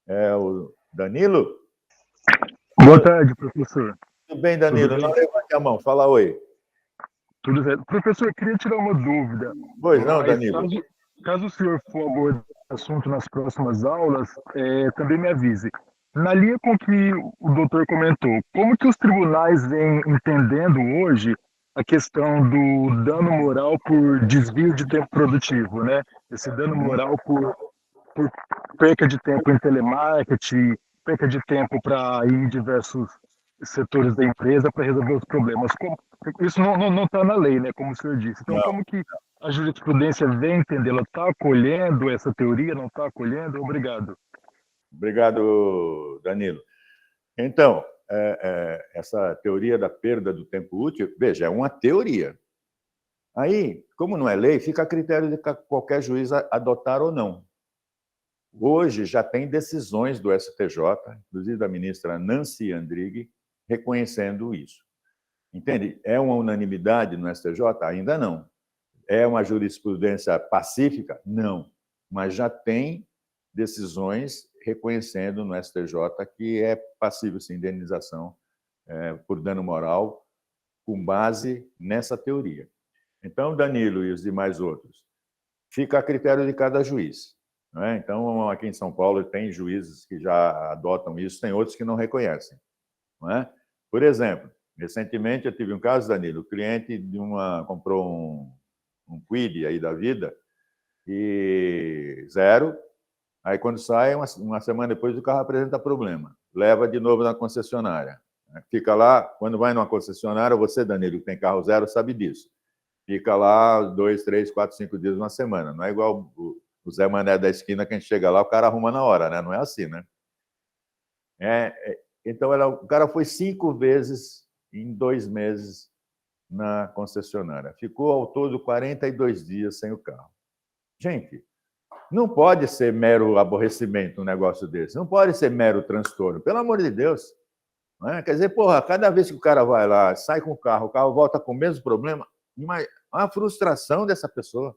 É o Danilo? Boa tarde, professor. Tudo bem, Danilo? Não levante a mão, fala oi. Tudo certo. Professor, eu queria tirar uma dúvida. Pois não, Danilo. Caso o senhor for abordar o assunto nas próximas aulas, também me avise. Na linha com que o doutor comentou, como que os tribunais vêm entendendo hoje a questão do dano moral por desvio de tempo produtivo, né? Esse dano moral por perca de tempo em telemarketing, perca de tempo para ir em diversos setores da empresa para resolver os problemas. Isso não está na lei, né? Como o senhor disse. Então, como que a jurisprudência vem entender? Ela está acolhendo essa teoria? Não está acolhendo? Obrigado. Obrigado, Danilo. Então, essa teoria da perda do tempo útil, veja, é uma teoria. Aí, como não é lei, fica a critério de qualquer juiz adotar ou não. Hoje já tem decisões do STJ, inclusive da ministra Nancy Andrighi, reconhecendo isso. Entende? É uma unanimidade no STJ? Ainda não. É uma jurisprudência pacífica? Não. Mas já tem decisões reconhecendo no STJ que é passível de indenização por dano moral com base nessa teoria. Então, Danilo e os demais outros, fica a critério de cada juiz. Não é? Então, aqui em São Paulo, tem juízes que já adotam isso, tem outros que não reconhecem. Não é? Por exemplo, recentemente eu tive um caso, Danilo, o cliente comprou um Kwid aí da vida e zero, aí quando sai, uma semana depois o carro apresenta problema, leva de novo na concessionária. Fica lá, quando vai numa concessionária, você, Danilo, que tem carro zero, sabe disso. Fica lá 2, 3, 4, 5 dias, uma semana. Não é igual o Zé Mané da esquina, que a gente chega lá, o cara arruma na hora, né? Não é assim, né? Então, o cara foi 5 vezes em 2 meses na concessionária. Ficou, ao todo, 42 dias sem o carro. Gente, não pode ser mero aborrecimento um negócio desse. Não pode ser mero transtorno. Pelo amor de Deus. Não é? Quer dizer, porra, cada vez que o cara vai lá, sai com o carro volta com o mesmo problema, a frustração dessa pessoa.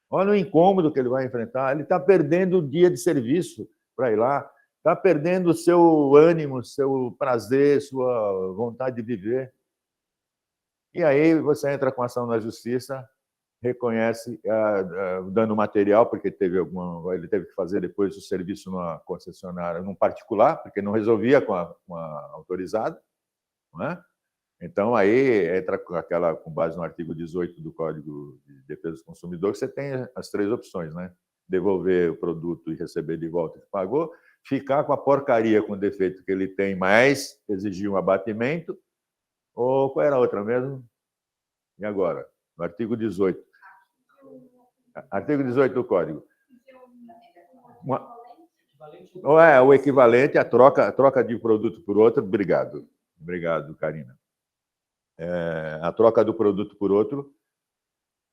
Olha o incômodo que ele vai enfrentar. Ele está perdendo o dia de serviço para ir lá, está perdendo o seu ânimo, seu prazer, sua vontade de viver. E aí você entra com ação na justiça, reconhece o dano material, porque ele teve que fazer depois o serviço numa concessionária, num particular, porque não resolvia com a autorizada, não é? Então, aí entra com base no artigo 18 do Código de Defesa do Consumidor, que você tem as 3 opções, né? Devolver o produto e receber de volta o que pagou, ficar com a porcaria com o defeito que ele tem, mas exigir um abatimento, ou qual era a outra mesmo? E agora? No artigo 18. Artigo 18 do Código. Ou é o equivalente à troca de produto por outro. Obrigado. Obrigado, Karina. A troca do produto por outro,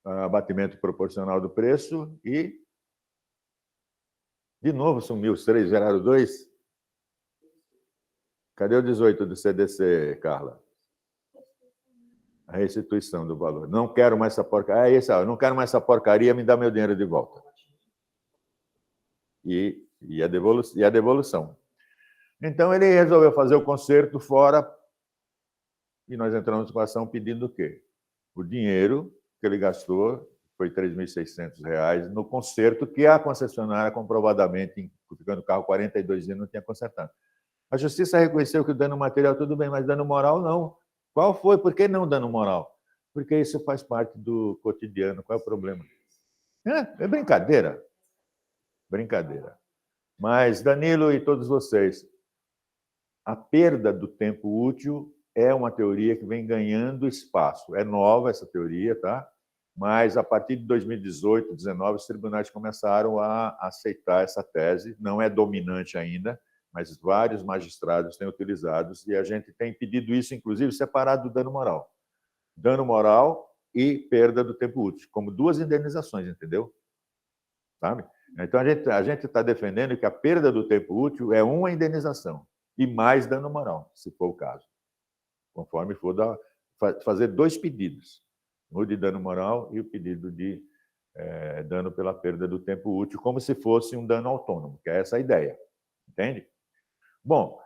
abatimento proporcional do preço e, de novo, sumiu os 3, geraram 2. Cadê o 18 do CDC, Carla? A restituição do valor. Não quero mais essa porcaria. Não quero mais essa porcaria, me dá meu dinheiro de volta. E a devolução. Então, ele resolveu fazer o conserto fora. E nós entramos com a ação pedindo o quê? O dinheiro que ele gastou, foi R$ 3.600, no conserto que a concessionária comprovadamente, ficando o carro 42 dias, não tinha consertado. A justiça reconheceu que o dano material, tudo bem, mas dano moral, não. Qual foi? Por que não dano moral? Porque isso faz parte do cotidiano. Qual é o problema? É brincadeira. Brincadeira. Mas, Danilo e todos vocês, a perda do tempo útil é uma teoria que vem ganhando espaço. É nova essa teoria, tá? Mas, a partir de 2018, 2019, os tribunais começaram a aceitar essa tese. Não é dominante ainda, mas vários magistrados têm utilizado, e a gente tem pedido isso, inclusive, separado do dano moral. Dano moral e perda do tempo útil, como 2 indenizações, entendeu? Sabe? Então, a gente está defendendo que a perda do tempo útil é uma indenização e mais dano moral, se for o caso. Conforme for fazer 2 pedidos, o de dano moral e o pedido de dano pela perda do tempo útil, como se fosse um dano autônomo, que é essa a ideia. Entende? Bom,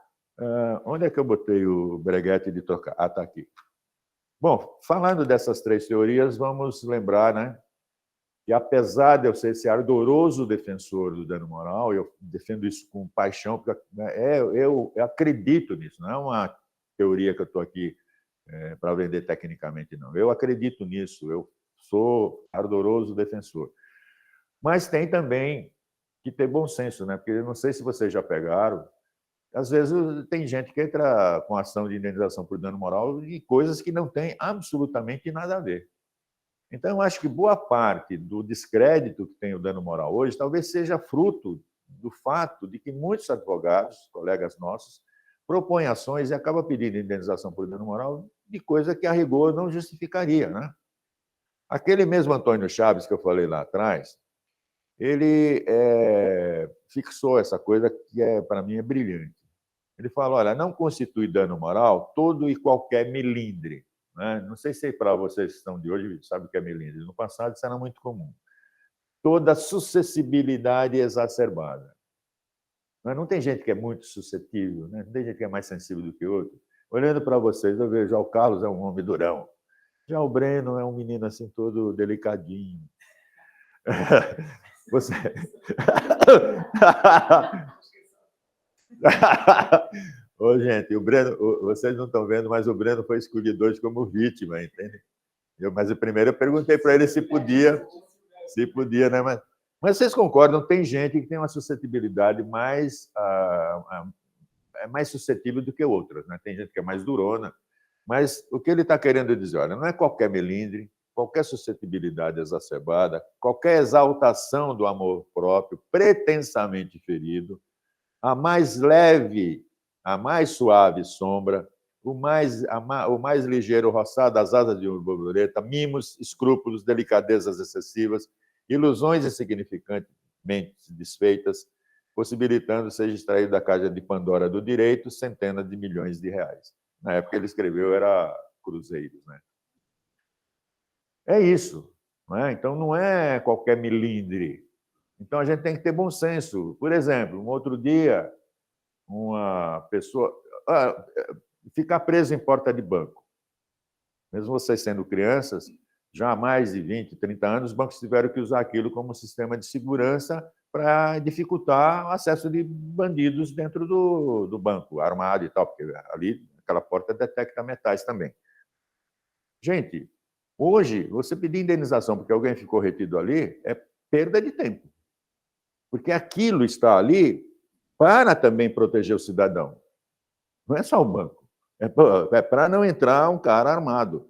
onde é que eu botei o breguete de trocar? Ah, está aqui. Bom, falando dessas 3 teorias, vamos lembrar, né, que apesar de eu ser esse ardoroso defensor do dano moral, eu defendo isso com paixão, porque eu acredito nisso, não é uma teoria que eu estou aqui para vender tecnicamente, não. Eu acredito nisso, eu sou ardoroso defensor. Mas tem também que ter bom senso, né? Porque eu não sei se vocês já pegaram, às vezes tem gente que entra com ação de indenização por dano moral e coisas que não têm absolutamente nada a ver. Então, eu acho que boa parte do descrédito que tem o dano moral hoje talvez seja fruto do fato de que muitos advogados, colegas nossos, propõem ações e acabam pedindo indenização por dano moral de coisa que a rigor não justificaria, né? Aquele mesmo Antônio Chaves que eu falei lá atrás, ele fixou essa coisa que, para mim, é brilhante. Ele fala, olha, não constitui dano moral todo e qualquer melindre. Né? Não sei se para vocês que estão de hoje sabem o que é melindre. No passado, isso era muito comum. Toda suscessibilidade exacerbada. Mas não tem gente que é muito suscetível, né? Não tem gente que é mais sensível do que outro. Olhando para vocês, eu vejo, o Carlos é um homem durão. Já o Breno é um menino assim todo delicadinho. Você... Ô, gente, o Breno, vocês não estão vendo, mas o Breno foi escolhido hoje como vítima, entende? Mas primeiro eu perguntei para ele se podia, né? Mas vocês concordam, tem gente que tem uma suscetibilidade mais suscetível do que outras, né? Tem gente que é mais durona, mas o que ele está querendo dizer, olha, não é qualquer melindre, qualquer suscetibilidade exacerbada, qualquer exaltação do amor próprio pretensamente ferido, a mais leve, a mais suave sombra, o mais ligeiro roçar das asas de uma borboleta, mimos, escrúpulos, delicadezas excessivas, ilusões insignificantemente desfeitas, possibilitando seja extraído da caixa de Pandora do direito centenas de milhões de reais. Na época ele escreveu, era cruzeiros, né? É isso. Não é? Então, não é qualquer milindre. Então, a gente tem que ter bom senso. Por exemplo, um outro dia, uma pessoa... ficar preso em porta de banco. Mesmo vocês sendo crianças, já há mais de 20, 30 anos, os bancos tiveram que usar aquilo como sistema de segurança para dificultar o acesso de bandidos dentro do banco, armado e tal, porque ali aquela porta detecta metais também. Gente, hoje, você pedir indenização porque alguém ficou retido ali é perda de tempo. Porque aquilo está ali para também proteger o cidadão. Não é só o banco. É para não entrar um cara armado.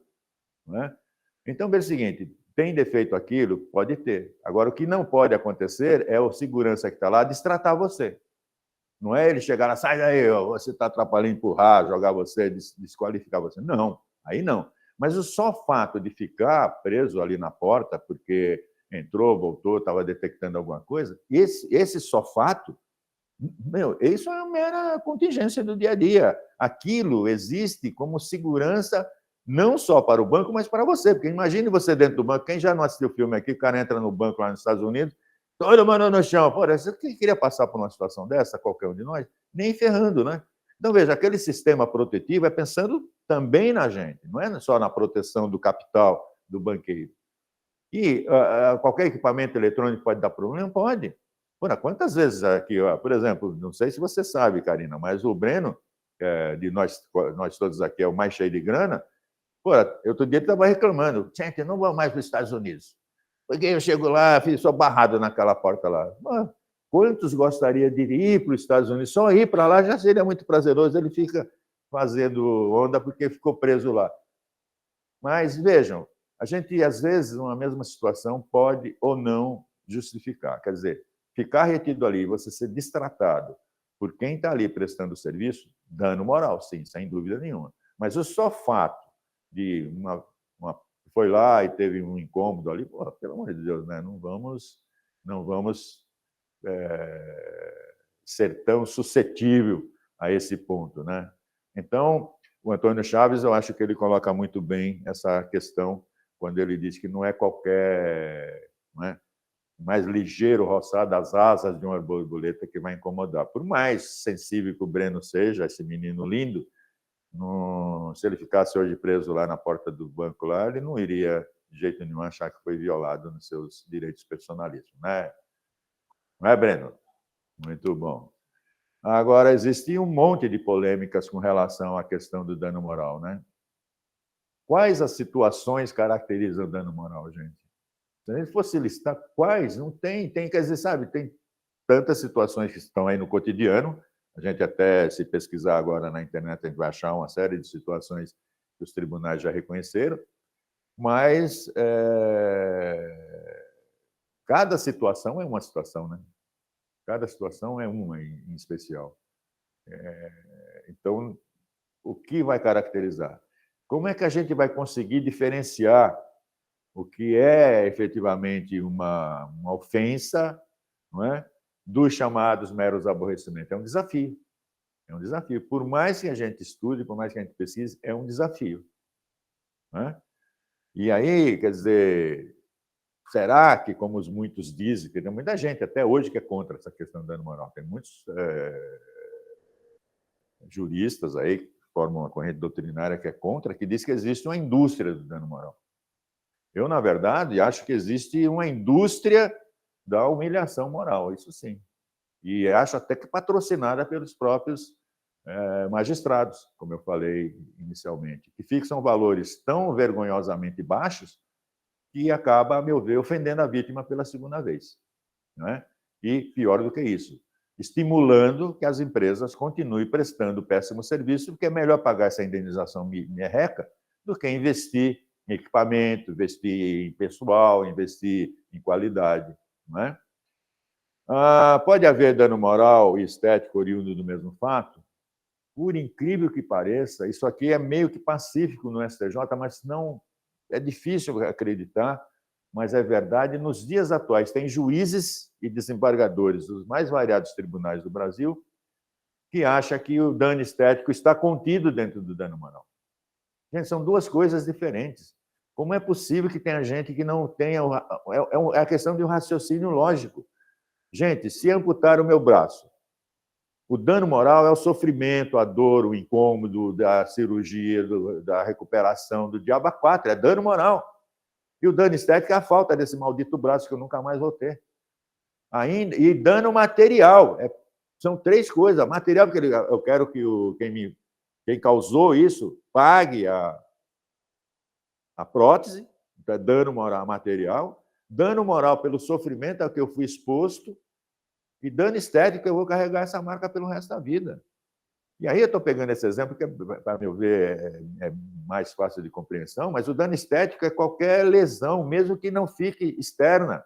Não é? Então, veja o seguinte, tem defeito aquilo? Pode ter. Agora, o que não pode acontecer é o segurança que está lá destratar você. Não é ele chegar lá, sai daí, você está atrapalhando, empurrar, jogar você, desqualificar você. Não, aí não. Mas o só fato de ficar preso ali na porta, porque entrou, voltou, estava detectando alguma coisa, esse só fato, isso é uma mera contingência do dia a dia. Aquilo existe como segurança não só para o banco, mas para você. Porque imagine você dentro do banco, quem já não assistiu o filme aqui, o cara entra no banco lá nos Estados Unidos, todo mundo no chão. Pô, você queria passar por uma situação dessa, qualquer um de nós? Nem ferrando, né? Então, veja, aquele sistema protetivo é pensando também na gente, não é só na proteção do capital do banqueiro. E qualquer equipamento eletrônico pode dar problema? Pode. Pô, quantas vezes aqui, por exemplo, não sei se você sabe, Karina, mas o Breno, de nós todos aqui, é o mais cheio de grana. Pô, outro dia ele estava reclamando, gente, não vou mais para os Estados Unidos. Porque eu chego lá, sou barrado naquela porta lá. Pô, quantos gostaria de ir para os Estados Unidos? Só ir para lá já seria muito prazeroso. Ele fica fazendo onda porque ficou preso lá. Mas, vejam, a gente, às vezes, numa mesma situação, pode ou não justificar. Quer dizer, ficar retido ali, você ser destratado por quem está ali prestando serviço, dano moral, sim, sem dúvida nenhuma. Mas o só fato de foi lá e teve um incômodo ali, pô, pelo amor de Deus, né? Não vamos ser tão suscetível a esse ponto, né? Então, o Antônio Chaves, eu acho que ele coloca muito bem essa questão quando ele diz que não é qualquer, não é, mais ligeiro roçar das asas de uma borboleta que vai incomodar. Por mais sensível que o Breno seja, esse menino lindo, se ele ficasse hoje preso lá na porta do banco, lá, ele não iria, de jeito nenhum, achar que foi violado nos seus direitos personalíssimos. Né? Não é, Breno? Muito bom. Agora, existia um monte de polêmicas com relação à questão do dano moral. Né? Quais as situações caracterizam o dano moral, gente? Se a gente fosse listar quais, não tem, quer dizer, sabe, tem tantas situações que estão aí no cotidiano. A gente até, se pesquisar agora na internet, a gente vai achar uma série de situações que os tribunais já reconheceram, mas cada situação é uma situação, né? Cada situação é uma em especial. Então, o que vai caracterizar? Como é que a gente vai conseguir diferenciar o que é efetivamente uma ofensa, não é? Dos chamados meros aborrecimentos? É um desafio. É um desafio. Por mais que a gente estude, por mais que a gente pesquise, é um desafio. Né? E aí, quer dizer, será que, como os muitos dizem, que tem muita gente até hoje que é contra essa questão do dano moral, tem muitos juristas aí que formam uma corrente doutrinária que é contra, que diz que existe uma indústria do dano moral. Eu, na verdade, acho que existe uma indústria da humilhação moral, isso sim. E acho até que patrocinada pelos próprios magistrados, como eu falei inicialmente, que fixam valores tão vergonhosamente baixos que acaba, a meu ver, ofendendo a vítima pela segunda vez. Não é? E, pior do que isso, estimulando que as empresas continuem prestando péssimo serviço, porque é melhor pagar essa indenização merreca do que investir em equipamento, investir em pessoal, investir em qualidade. Não é? Pode haver dano moral e estético oriundo do mesmo fato? Por incrível que pareça, isso aqui é meio que pacífico no STJ, mas não é difícil acreditar, mas é verdade. Nos dias atuais, tem juízes e desembargadores dos mais variados tribunais do Brasil que acham que o dano estético está contido dentro do dano moral. Gente, são duas coisas diferentes. Como é possível que tenha gente que não tenha... É a questão de um raciocínio lógico. Gente, se amputar o meu braço, o dano moral é o sofrimento, a dor, o incômodo da cirurgia, da recuperação, do diabo a quatro, é dano moral. E o dano estético é a falta desse maldito braço que eu nunca mais vou ter. E dano material. São três coisas. Material, porque eu quero que quem causou isso pague a prótese, então é dano moral material. Dano moral pelo sofrimento ao que eu fui exposto. E dano estético, eu vou carregar essa marca pelo resto da vida. E aí eu estou pegando esse exemplo, que, para meu ver, é mais fácil de compreensão, mas o dano estético é qualquer lesão, mesmo que não fique externa.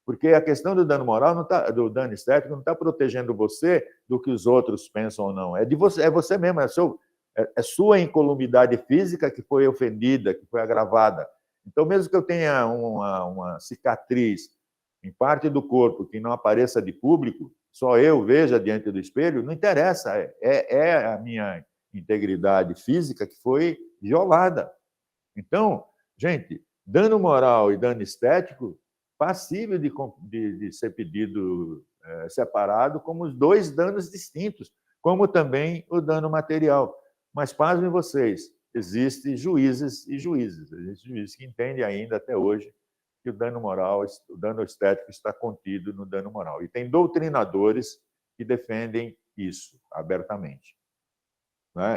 Porque a questão do dano moral, do dano estético, não está protegendo você do que os outros pensam ou não. É você mesmo, é sua incolumidade física que foi ofendida, que foi agravada. Então, mesmo que eu tenha uma cicatriz em parte do corpo que não apareça de público, só eu veja diante do espelho, não interessa, é a minha integridade física que foi violada. Então, gente, dano moral e dano estético, passível de ser pedido separado como os dois danos distintos, como também o dano material. Mas, pasmem vocês, existem juízes e juízes, existem juízes que entendem ainda até hoje que o dano moral, o dano estético está contido no dano moral. E tem doutrinadores que defendem isso abertamente.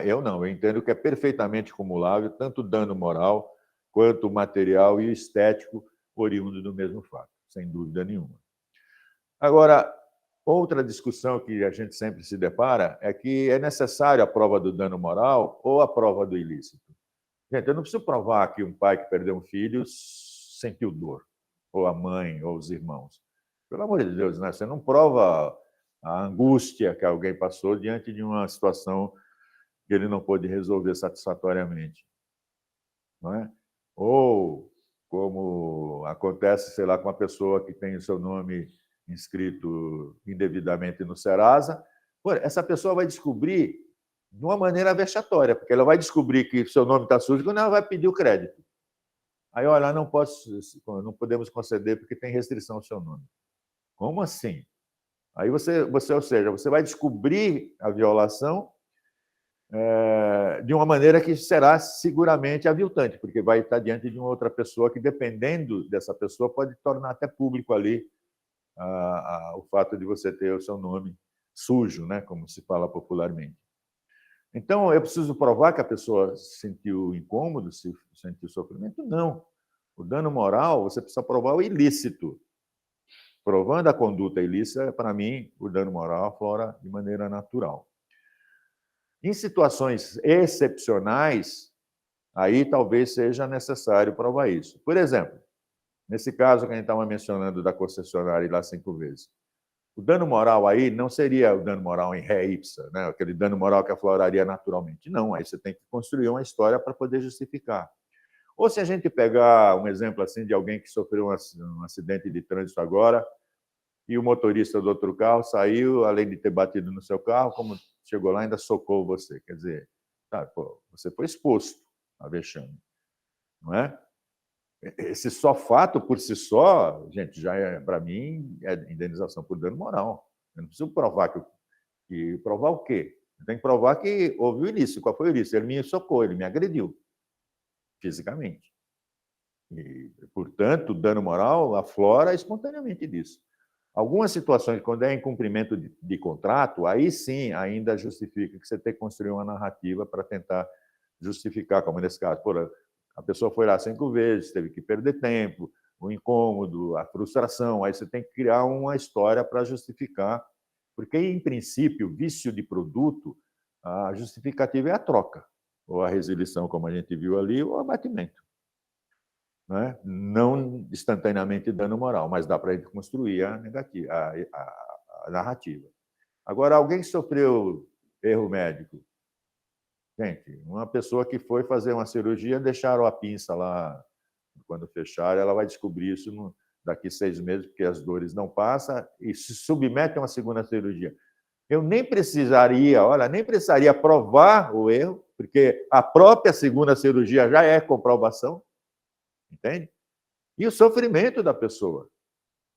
Eu não, eu entendo que é perfeitamente cumulável tanto o dano moral quanto o material e o estético oriundo do mesmo fato, sem dúvida nenhuma. Agora, outra discussão que a gente sempre se depara é que é necessário a prova do dano moral ou a prova do ilícito. Gente, eu não preciso provar que um pai que perdeu um filho sentiu dor, ou a mãe, ou os irmãos. Pelo amor de Deus, né? Você não prova a angústia que alguém passou diante de uma situação que ele não pôde resolver satisfatoriamente. Não é? Ou, como acontece, sei lá, com uma pessoa que tem o seu nome inscrito indevidamente no Serasa, essa pessoa vai descobrir de uma maneira vexatória, porque ela vai descobrir que seu nome está sujo quando ela vai pedir o crédito. Aí, olha, não podemos conceder porque tem restrição ao seu nome. Como assim? Aí ou seja, você vai descobrir a violação de uma maneira que será seguramente aviltante, porque vai estar diante de uma outra pessoa que, dependendo dessa pessoa, pode tornar até público ali o fato de você ter o seu nome sujo, né, como se fala popularmente. Então, eu preciso provar que a pessoa sentiu incômodo, sentiu sofrimento? Não. O dano moral, você precisa provar o ilícito. Provando a conduta ilícita, para mim, o dano moral aflora de maneira natural. Em situações excepcionais, aí talvez seja necessário provar isso. Por exemplo, nesse caso que a gente estava mencionando da concessionária lá 5 vezes, o dano moral aí não seria o dano moral em ré ipsa, né? Aquele dano moral que afloraria naturalmente. Não, aí você tem que construir uma história para poder justificar. Ou se a gente pegar um exemplo assim de alguém que sofreu um acidente de trânsito agora e o motorista do outro carro saiu, além de ter batido no seu carro, como chegou lá, ainda socou você. Quer dizer, você foi exposto a vexame, não é? Esse só fato por si só, gente, já para mim, é indenização por dano moral. Eu não preciso provar provar o quê? Eu tenho que provar que houve o ilícito. Qual foi o ilícito? Ele me socou, ele me agrediu fisicamente. E, portanto, o dano moral aflora espontaneamente disso. Algumas situações, quando é incumprimento de contrato, aí sim ainda justifica que você tem que construir uma narrativa para tentar justificar, como nesse caso. A pessoa foi lá 5 vezes, teve que perder tempo, o incômodo, a frustração. Aí você tem que criar uma história para justificar, porque, em princípio, vício de produto, a justificativa é a troca, ou a resilição, como a gente viu ali, ou o abatimento. Não instantaneamente dano moral, mas dá para a gente construir a narrativa. Agora, alguém que sofreu erro médico, gente, uma pessoa que foi fazer uma cirurgia, deixaram a pinça lá, quando fecharam, ela vai descobrir isso daqui 6 meses, porque as dores não passam, e se submete a uma segunda cirurgia. Eu nem precisaria provar o erro, porque a própria segunda cirurgia já é comprovação. entende? E o sofrimento da pessoa.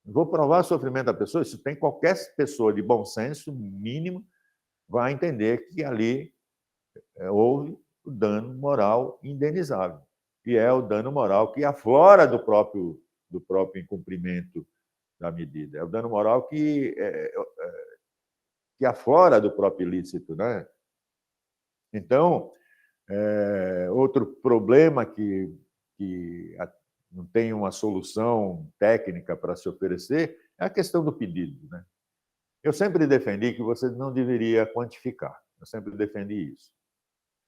Vou provar o sofrimento da pessoa, isso tem qualquer pessoa de bom senso mínimo vai entender que ali houve o dano moral indenizável, que é o dano moral que aflora do próprio incumprimento da medida. É o dano moral que aflora do próprio ilícito, né? Então, outro problema que não tem uma solução técnica para se oferecer é a questão do pedido, né? Eu sempre defendi que você não deveria quantificar. Eu sempre defendi isso.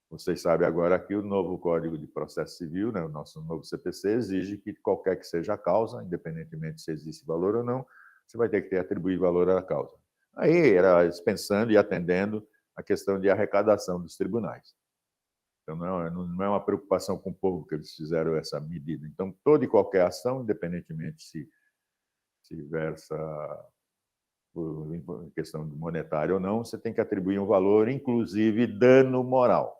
Vocês sabem agora que o novo Código de Processo Civil, né, o nosso novo CPC, exige que qualquer que seja a causa, independentemente se existe valor ou não, você vai ter que atribuir valor à causa. Aí era pensando e atendendo a questão de arrecadação dos tribunais. Então, não é uma preocupação com o povo que eles fizeram essa medida. Então, toda e qualquer ação, independentemente se versa por questão monetária ou não, você tem que atribuir um valor, inclusive dano moral.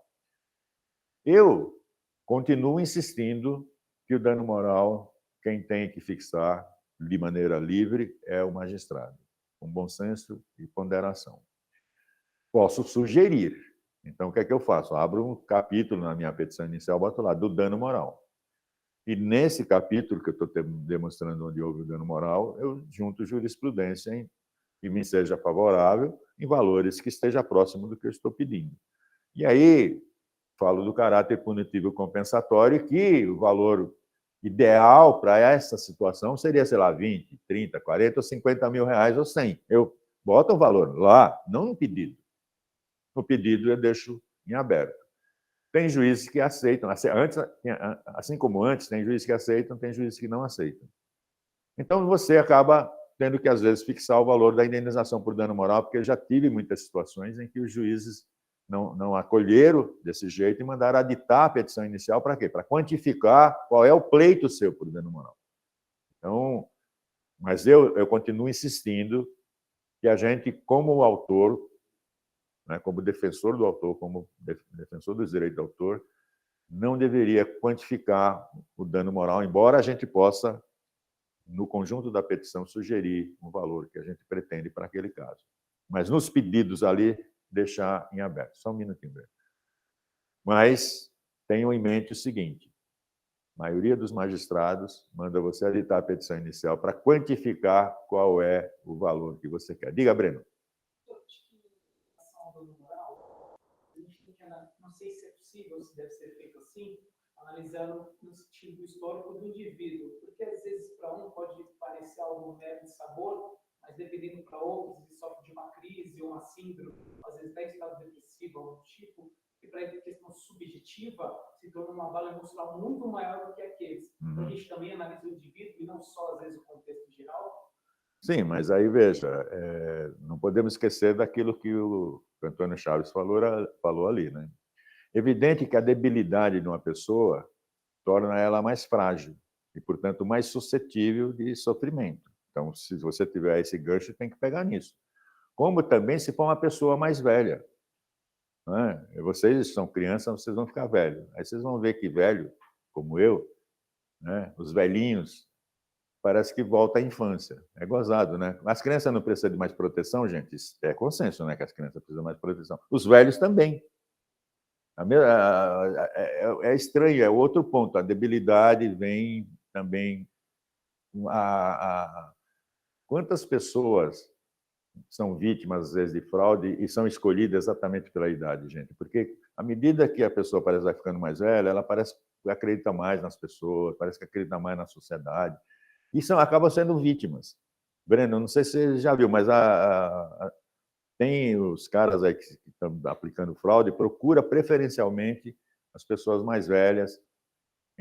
Eu continuo insistindo que o dano moral, quem tem que fixar de maneira livre é o magistrado, com bom senso e ponderação. Posso sugerir. Então, o que é que eu faço? Abro um capítulo na minha petição inicial, boto lá, do dano moral. E nesse capítulo que eu estou demonstrando onde houve o dano moral, eu junto jurisprudência que me seja favorável em valores que esteja próximo do que eu estou pedindo. E aí, falo do caráter punitivo compensatório, que o valor ideal para essa situação seria, sei lá, 20, 30, 40 ou 50 mil reais ou 100. Eu boto o valor lá, não no pedido. No pedido eu deixo em aberto. Tem juízes que aceitam, assim como antes, tem juízes que aceitam, tem juízes que não aceitam. Então, você acaba tendo que, às vezes, fixar o valor da indenização por dano moral, porque eu já tive muitas situações em que os juízes não acolheram desse jeito e mandaram aditar a petição inicial para quê? Para quantificar qual é o pleito seu por dano moral. Então, mas eu continuo insistindo que a gente, como autor, né, como defensor do autor, como defensor dos direitos do autor, não deveria quantificar o dano moral, embora a gente possa, no conjunto da petição, sugerir um valor que a gente pretende para aquele caso. Mas nos pedidos ali, deixar em aberto. Só um minutinho, Breno. Mas tenham em mente o seguinte: a maioria dos magistrados manda você editar a petição inicial para quantificar qual é o valor que você quer. Diga, Breno. Não sei se é possível, se deve ser feito assim, analisando no sentido histórico do indivíduo, porque às vezes para um pode parecer algo mero de sabor, mas dependendo para outros, ele sofre de uma crise ou uma síndrome, às vezes está em estado depressivo, algum tipo, e para a questão subjetiva se torna uma bala emocional muito maior do que aqueles. Então a gente também analisa o indivíduo e não só, às vezes, o contexto geral. Sim, mas aí, veja, não podemos esquecer daquilo que o Antônio Chaves falou ali, né? Evidente que a debilidade de uma pessoa torna ela mais frágil e, portanto, mais suscetível de sofrimento. Então, se você tiver esse gancho, tem que pegar nisso. Como também se for uma pessoa mais velha. Né? Vocês são crianças, vocês vão ficar velhos. Aí vocês vão ver que velho, como eu, né? Os velhinhos, parece que volta à infância. É gozado, né? As crianças não precisam de mais proteção, gente. Isso é consenso, né? Que as crianças precisam de mais proteção. Os velhos também. É estranho, é outro ponto. A debilidade vem também... Quantas pessoas são vítimas, às vezes, de fraude e são escolhidas exatamente pela idade, gente? Porque, à medida que a pessoa parece vai ficando mais velha, ela parece que acredita mais nas pessoas, parece que acredita mais na sociedade. E acabam sendo vítimas. Breno, não sei se você já viu, mas tem os caras aí que estão aplicando fraude, procura preferencialmente as pessoas mais velhas.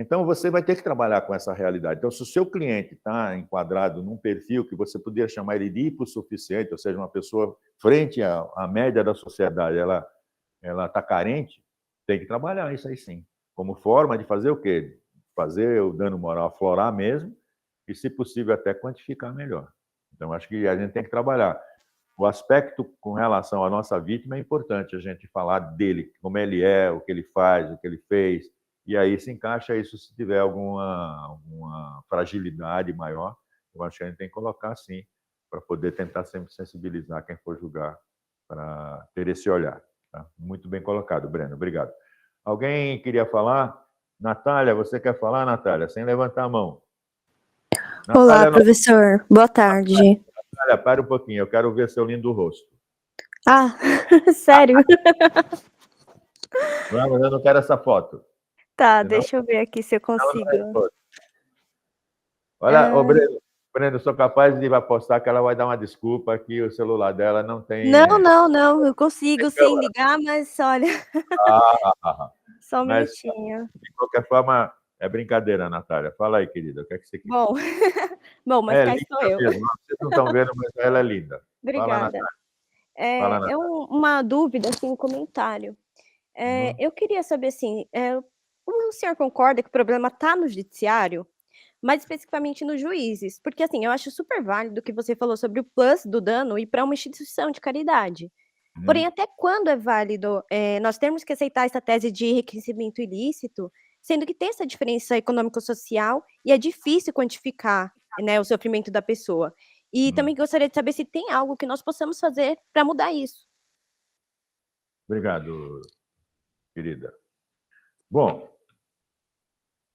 Então, você vai ter que trabalhar com essa realidade. Então, se o seu cliente está enquadrado num perfil que você poderia chamar ele de hipossuficiente, ou seja, uma pessoa frente à média da sociedade, ela está carente, tem que trabalhar isso aí sim. Como forma de fazer o quê? Fazer o dano moral aflorar mesmo e, se possível, até quantificar melhor. Então, acho que a gente tem que trabalhar. O aspecto com relação à nossa vítima é importante a gente falar dele, como ele é, o que ele faz, o que ele fez, e aí se encaixa isso se tiver alguma fragilidade maior. Eu acho que a gente tem que colocar sim, para poder tentar sempre sensibilizar quem for julgar, para ter esse olhar. Tá? Muito bem colocado, Breno. Obrigado. Alguém queria falar? Natália, você quer falar, Natália? Sem levantar a mão. Olá, Natália, professor. Boa tarde. Natália, para um pouquinho, eu quero ver seu lindo rosto. Ah, sério? Não, mas eu não quero essa foto. Tá, Senão, deixa eu ver aqui se eu ela não consigo. responde. Olha, ô Breno, sou capaz de apostar que ela vai dar uma desculpa que o celular dela não tem. Não, eu consigo sim ligar, mas olha, só um Mas, minutinho. de qualquer forma, é brincadeira, Natália. Fala aí, querida, o que é que você quer? Bom, mas É cá linda estou eu. mesmo. Vocês não estão vendo, mas ela é linda. Fala, Obrigada. Natália. Fala, É Natália. uma dúvida, assim, um comentário. Eu queria saber, assim, o senhor concorda que o problema está no judiciário? Mais especificamente nos juízes, porque assim, eu acho super válido o que você falou sobre o plus do dano ir para uma instituição de caridade. Porém, até quando é válido nós termos que aceitar essa tese de enriquecimento ilícito, sendo que tem essa diferença econômico-social e é difícil quantificar, né, o sofrimento da pessoa. E também gostaria de saber se tem algo que nós possamos fazer para mudar isso. Obrigado, querida. Bom,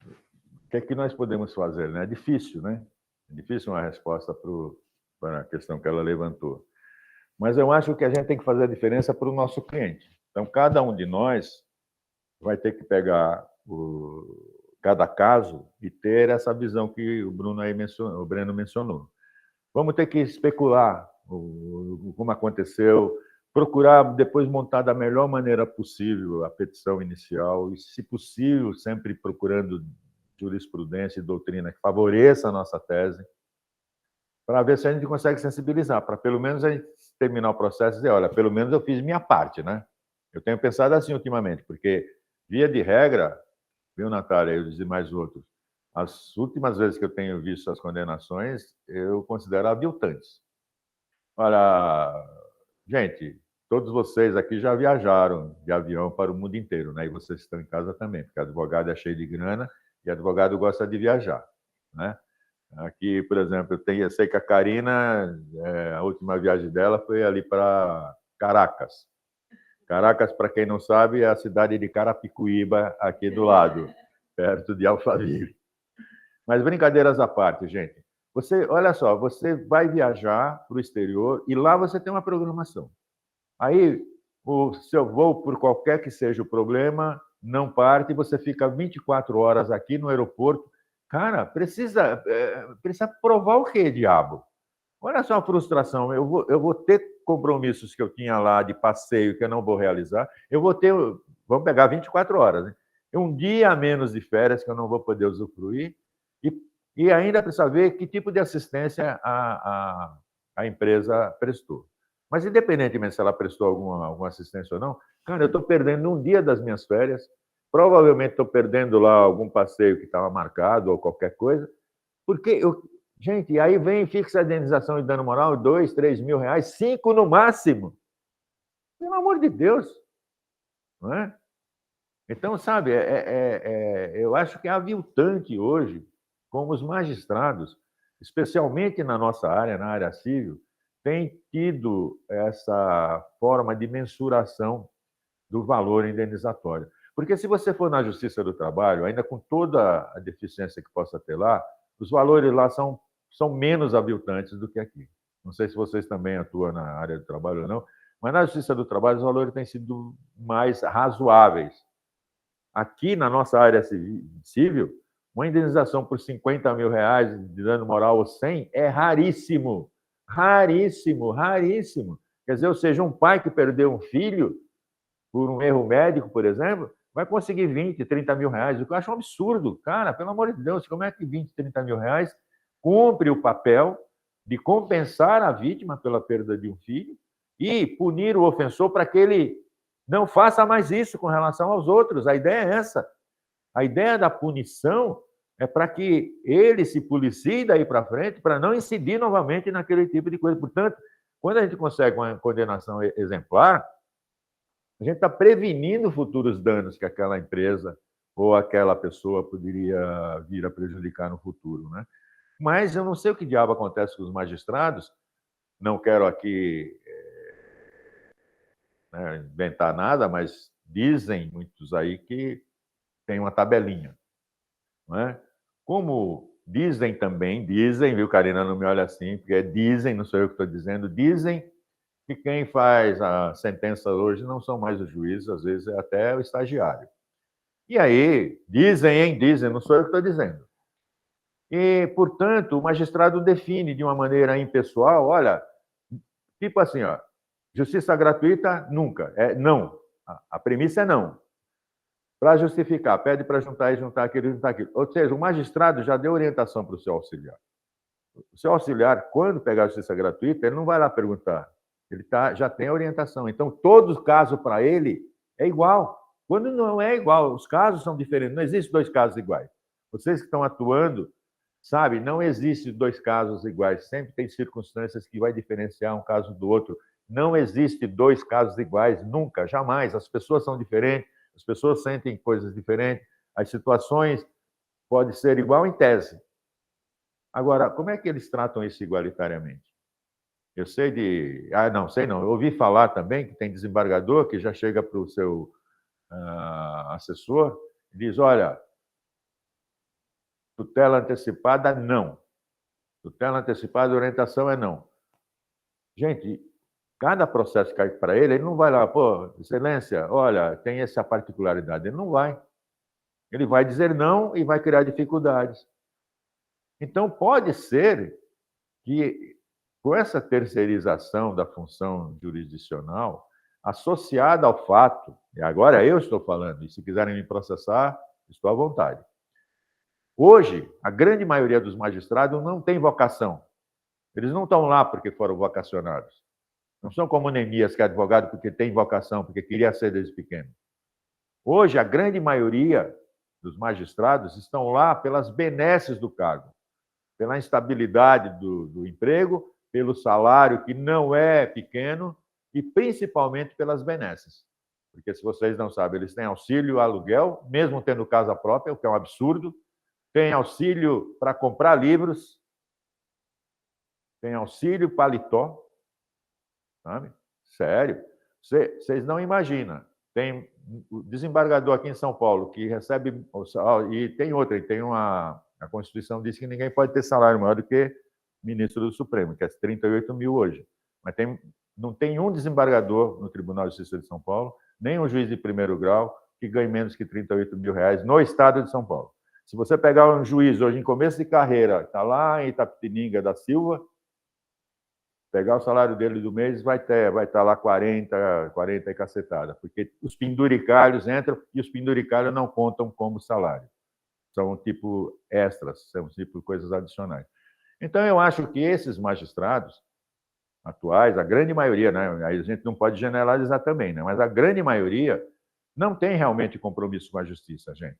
o que é que nós podemos fazer? Né? É difícil, né? É difícil uma resposta para a questão que ela levantou. Mas eu acho que a gente tem que fazer a diferença para o nosso cliente. Então, cada um de nós vai ter que pegar cada caso e ter essa visão que o Breno mencionou. Vamos ter que especular como aconteceu, procurar depois montar da melhor maneira possível a petição inicial e, se possível, sempre procurando jurisprudência e doutrina que favoreça a nossa tese, para ver se a gente consegue sensibilizar, para pelo menos a gente terminar o processo e dizer, olha, pelo menos eu fiz minha parte, né? Eu tenho pensado assim ultimamente, porque, via de regra, viu, Natália, eu e mais outros, as últimas vezes que eu tenho visto as condenações, eu considero aviltantes. Olha, gente, todos vocês aqui já viajaram de avião para o mundo inteiro, né? E vocês estão em casa também, porque advogado é cheio de grana e advogado gosta de viajar, né? Aqui, por exemplo, eu sei que a Karina, a última viagem dela foi ali para Caracas. Caracas, para quem não sabe, é a cidade de Carapicuíba, aqui do lado, perto de Alphaville. Mas brincadeiras à parte, gente. Olha só, você vai viajar para o exterior e lá você tem uma programação. Aí, o seu voo, por qualquer que seja o problema, não parte e você fica 24 horas aqui no aeroporto. Cara, precisa provar o quê, diabo? Olha só a frustração. Eu vou ter compromissos que eu tinha lá de passeio que eu não vou realizar. Vamos pegar 24 horas, né? Um dia a menos de férias que eu não vou poder usufruir e ainda precisa ver que tipo de assistência a empresa prestou. Mas, independentemente se ela prestou alguma assistência ou não, cara, eu estou perdendo um dia das minhas férias, provavelmente estou perdendo lá algum passeio que estava marcado ou qualquer coisa, porque gente, aí vem fixa a indenização de dano moral, 2, 3 mil reais, 5 no máximo. Pelo amor de Deus. Não é? Então, sabe, eu acho que é aviltante hoje, como os magistrados, especialmente na nossa área, na área civil, têm tido essa forma de mensuração do valor indenizatório. Porque se você for na Justiça do Trabalho, ainda com toda a deficiência que possa ter lá, os valores lá são menos aviltantes do que aqui. Não sei se vocês também atuam na área do trabalho ou não, mas na Justiça do Trabalho os valores têm sido mais razoáveis. Aqui na nossa área civil, uma indenização por 50 mil reais de dano moral ou 100 é raríssimo. Raríssimo, raríssimo. Quer dizer, ou seja, um pai que perdeu um filho por um erro médico, por exemplo, vai conseguir 20, 30 mil reais, o que eu acho um absurdo. Cara, pelo amor de Deus, como é que 20, 30 mil reais cumpre o papel de compensar a vítima pela perda de um filho e punir o ofensor para que ele não faça mais isso com relação aos outros? A ideia é essa. A ideia da punição é para que ele se policie daí para frente, para não incidir novamente naquele tipo de coisa. Portanto, quando a gente consegue uma condenação exemplar, a gente está prevenindo futuros danos que aquela empresa ou aquela pessoa poderia vir a prejudicar no futuro, né? Mas eu não sei o que diabo acontece com os magistrados, não quero aqui né, inventar nada, mas dizem muitos aí que tem uma tabelinha, não é? Como dizem também, dizem, viu, Karina, não me olha assim, porque dizem, não sou eu que estou dizendo, dizem que quem faz a sentença hoje não são mais os juízes, às vezes é até o estagiário. E aí, dizem, hein, dizem, não sou eu que estou dizendo. E, portanto, o magistrado define de uma maneira impessoal, olha, tipo assim, ó, justiça gratuita, nunca, é não. A premissa é não. Para justificar, pede para juntar aquilo, juntar aquilo. Ou seja, o magistrado já deu orientação para o seu auxiliar. O seu auxiliar, quando pegar a justiça gratuita, ele não vai lá perguntar. Ele já tem a orientação. Então, todo caso para ele é igual. Quando não é igual, os casos são diferentes. Não existem dois casos iguais. Vocês que estão atuando, sabe, não existe dois casos iguais. Sempre tem circunstâncias que vai diferenciar um caso do outro. Não existe dois casos iguais, nunca, jamais. As pessoas são diferentes, as pessoas sentem coisas diferentes, as situações podem ser igual em tese. Agora, como é que eles tratam isso igualitariamente? Eu sei de... não, sei não. Eu ouvi falar também que tem desembargador que já chega para o seu assessor e diz, olha, tutela antecipada, não. Tutela antecipada, orientação é não. Gente, cada processo que cai para ele não vai lá, pô, excelência, olha, tem essa particularidade. Ele não vai. Ele vai dizer não e vai criar dificuldades. Então, pode ser que, com essa terceirização da função jurisdicional, associada ao fato, e agora eu estou falando, e se quiserem me processar, estou à vontade. Hoje, a grande maioria dos magistrados não tem vocação. Eles não estão lá porque foram vocacionados. Não são como Neemias, que é advogado porque tem vocação, porque queria ser desde pequeno. Hoje, a grande maioria dos magistrados estão lá pelas benesses do cargo, pela instabilidade do emprego, pelo salário que não é pequeno e principalmente pelas benesses. Porque, se vocês não sabem, eles têm auxílio aluguel, mesmo tendo casa própria, o que é um absurdo, tem auxílio para comprar livros, tem auxílio paletó, sabe? Sério. Vocês não imaginam. Tem o desembargador aqui em São Paulo que recebe... E tem outra, a Constituição diz que ninguém pode ter salário maior do que ministro do Supremo, que é 38 mil hoje. Mas não tem um desembargador no Tribunal de Justiça de São Paulo, nem um juiz de primeiro grau, que ganhe menos que 38 mil reais no estado de São Paulo. Se você pegar um juiz hoje em começo de carreira, está lá em Itapetininga da Silva, pegar o salário dele do mês, vai estar lá 40 e cacetada, porque os penduricalhos entram e os penduricalhos não contam como salário. São tipo extras, são tipo coisas adicionais. Então, eu acho que esses magistrados atuais, a grande maioria, né, aí a gente não pode generalizar também, né, mas a grande maioria não tem realmente compromisso com a justiça, gente.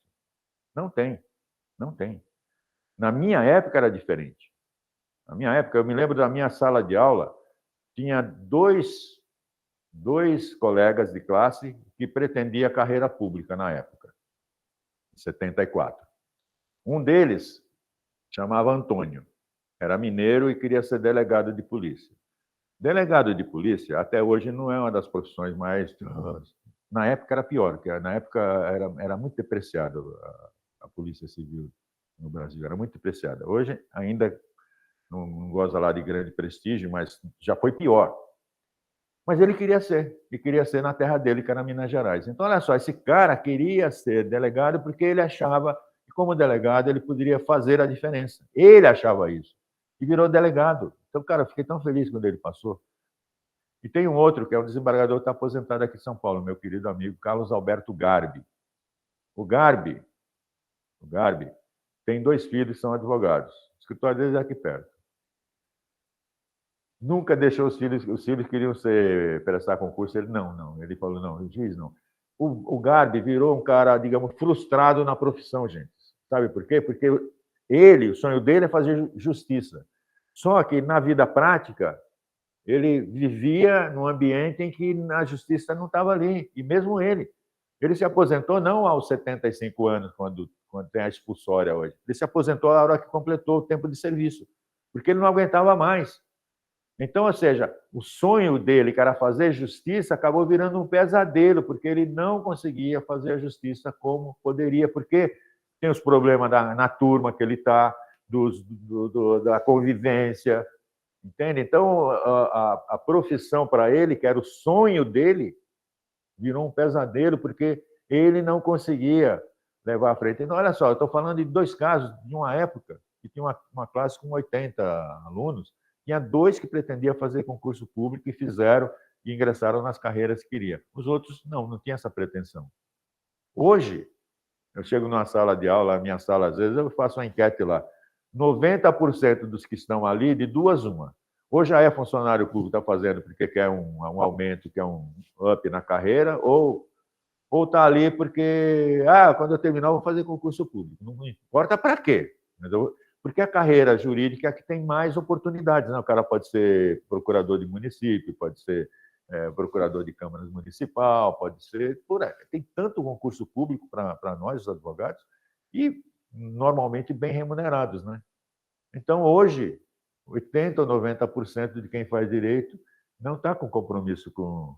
Não tem. Não tem. Na minha época era diferente. Na minha época, eu me lembro da minha sala de aula, tinha dois colegas de classe que pretendiam carreira pública na época, em 74. Um deles chamava Antônio, era mineiro e queria ser delegado de polícia. Delegado de polícia, até hoje, não é uma das profissões mais... Na época era pior, porque na época era muito depreciada a Polícia Civil no Brasil, era muito depreciada. Hoje, ainda não goza lá de grande prestígio, mas já foi pior. Mas ele queria ser na terra dele, que era Minas Gerais. Então, olha só, esse cara queria ser delegado porque ele achava que, como delegado, ele poderia fazer a diferença. Ele achava isso. E virou delegado. Então, cara, eu fiquei tão feliz quando ele passou. E tem um outro, que é um desembargador que está aposentado aqui em São Paulo, meu querido amigo Carlos Alberto Garbi. O Garbi tem 2 filhos que são advogados. O escritório deles é aqui perto. Nunca deixou os filhos queriam prestar concurso, ele não. Ele falou, não, juiz não. O Garbi virou um cara, digamos, frustrado na profissão, gente. Sabe por quê? Porque o sonho dele é fazer justiça. Só que, na vida prática, ele vivia num ambiente em que a justiça não estava ali. E mesmo ele Ele se aposentou não aos 75 anos, quando tem a expulsória hoje. Ele se aposentou na hora que completou o tempo de serviço, porque ele não aguentava mais. Então, ou seja, o sonho dele, que era fazer justiça, acabou virando um pesadelo, porque ele não conseguia fazer a justiça como poderia, porque tem os problemas na turma que ele está, da convivência, entende? Então, a profissão para ele, que era o sonho dele, virou um pesadelo, porque ele não conseguia levar à frente. Então, olha só, eu estou falando de 2 casos de uma época que tinha uma classe com 80 alunos, tinha 2 que pretendiam fazer concurso público e fizeram e ingressaram nas carreiras que queriam. Os outros não tinham essa pretensão. Hoje, eu chego numa sala de aula, a minha sala, às vezes, eu faço uma enquete lá. 90% dos que estão ali, de 2 uma. Ou já é funcionário público, está fazendo porque quer um aumento, quer um up na carreira, ou está ali porque, quando eu terminar, eu vou fazer concurso público. Não importa para quê. Entendeu? Porque a carreira jurídica é a que tem mais oportunidades. Né? O cara pode ser procurador de município, pode ser procurador de câmara municipal, pode ser... Tem tanto concurso público para nós, os advogados, e normalmente bem remunerados. Né? Então, hoje, 80% ou 90% de quem faz direito não está com compromisso com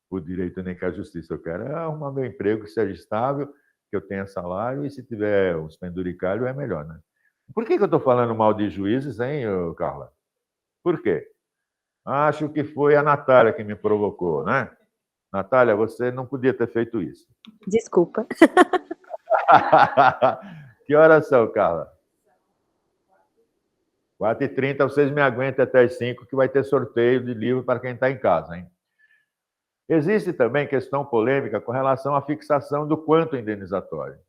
o direito nem com a justiça. Eu quero arrumar meu emprego que seja estável, que eu tenha salário, e se tiver uns penduricalhos, é melhor. Né? Por que eu estou falando mal de juízes, hein, Carla? Por quê? Acho que foi a Natália que me provocou, né? Natália, você não podia ter feito isso. Desculpa. Que horas são, Carla? 4h30, vocês me aguentem até as 5, que vai ter sorteio de livro para quem está em casa, hein? Existe também questão polêmica com relação à fixação do quanto indenizatório.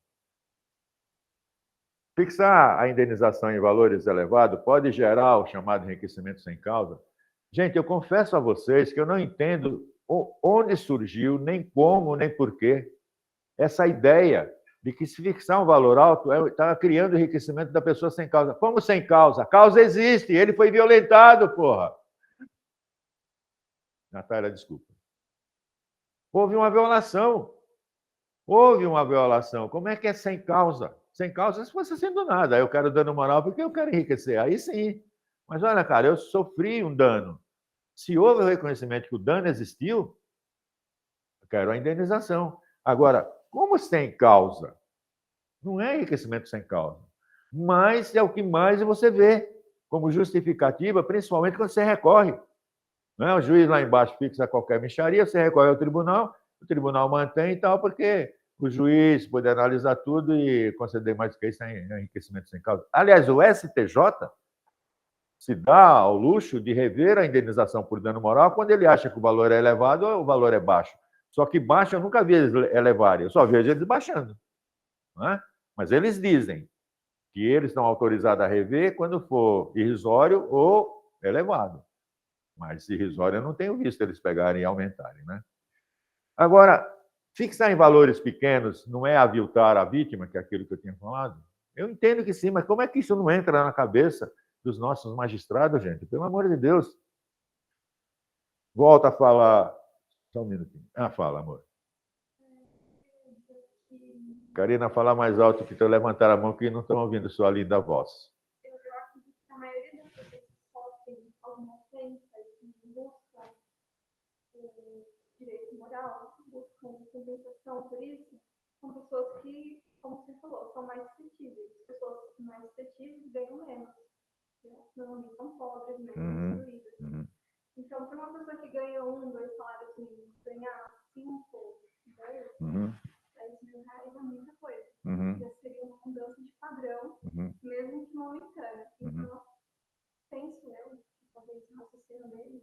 Fixar a indenização em valores elevados pode gerar o chamado enriquecimento sem causa. Gente, eu confesso a vocês que eu não entendo onde surgiu, nem como, nem porquê, essa ideia de que se fixar um valor alto está criando o enriquecimento da pessoa sem causa. Como sem causa? A causa existe, ele foi violentado, porra. Natália, desculpa. Houve uma violação. Houve uma violação. Como é que é sem causa? Sem causa, se fosse assim do nada. Eu quero dano moral porque eu quero enriquecer. Aí sim. Mas olha, cara, eu sofri um dano. Se houve o reconhecimento que o dano existiu, eu quero a indenização. Agora, como sem causa? Não é enriquecimento sem causa. Mas é o que mais você vê como justificativa, principalmente quando você recorre. Não é? O juiz lá embaixo fixa qualquer mixaria, você recorre ao tribunal, o tribunal mantém e tal, porque o juiz pode analisar tudo e conceder mais do que isso é enriquecimento sem causa. Aliás, o STJ se dá ao luxo de rever a indenização por dano moral quando ele acha que o valor é elevado ou o valor é baixo. Só que baixo eu nunca vi eles elevarem, eu só vejo eles baixando. Não é? Mas eles dizem que eles estão autorizados a rever quando for irrisório ou elevado. Mas irrisório eu não tenho visto eles pegarem e aumentarem. Né? Agora, fixar em valores pequenos não é aviltar a vítima, que é aquilo que eu tinha falado? Eu entendo que sim, mas como é que isso não entra na cabeça dos nossos magistrados, gente? Pelo amor de Deus. Volta a falar. Só um minutinho. Fala, amor. Karina, fala mais alto que tu levantar a mão que não estão ouvindo sua linda voz. Eu acredito que a maioria das pessoas que sofrem alguma ofensa e buscam o direito moral, buscam compensação por isso, são pessoas que, como você falou, são mais suscetíveis. Pessoas mais suscetíveis ganham menos. Normalmente são pobres, menos excluídas. Então, para uma pessoa que ganha 1, 2 salários mínimos, ganhar 5, 10, 10 mil reais é muita coisa. Já seria uma mudança de padrão, mesmo que momentânea. Então, penso eu, que talvez o raciocínio dele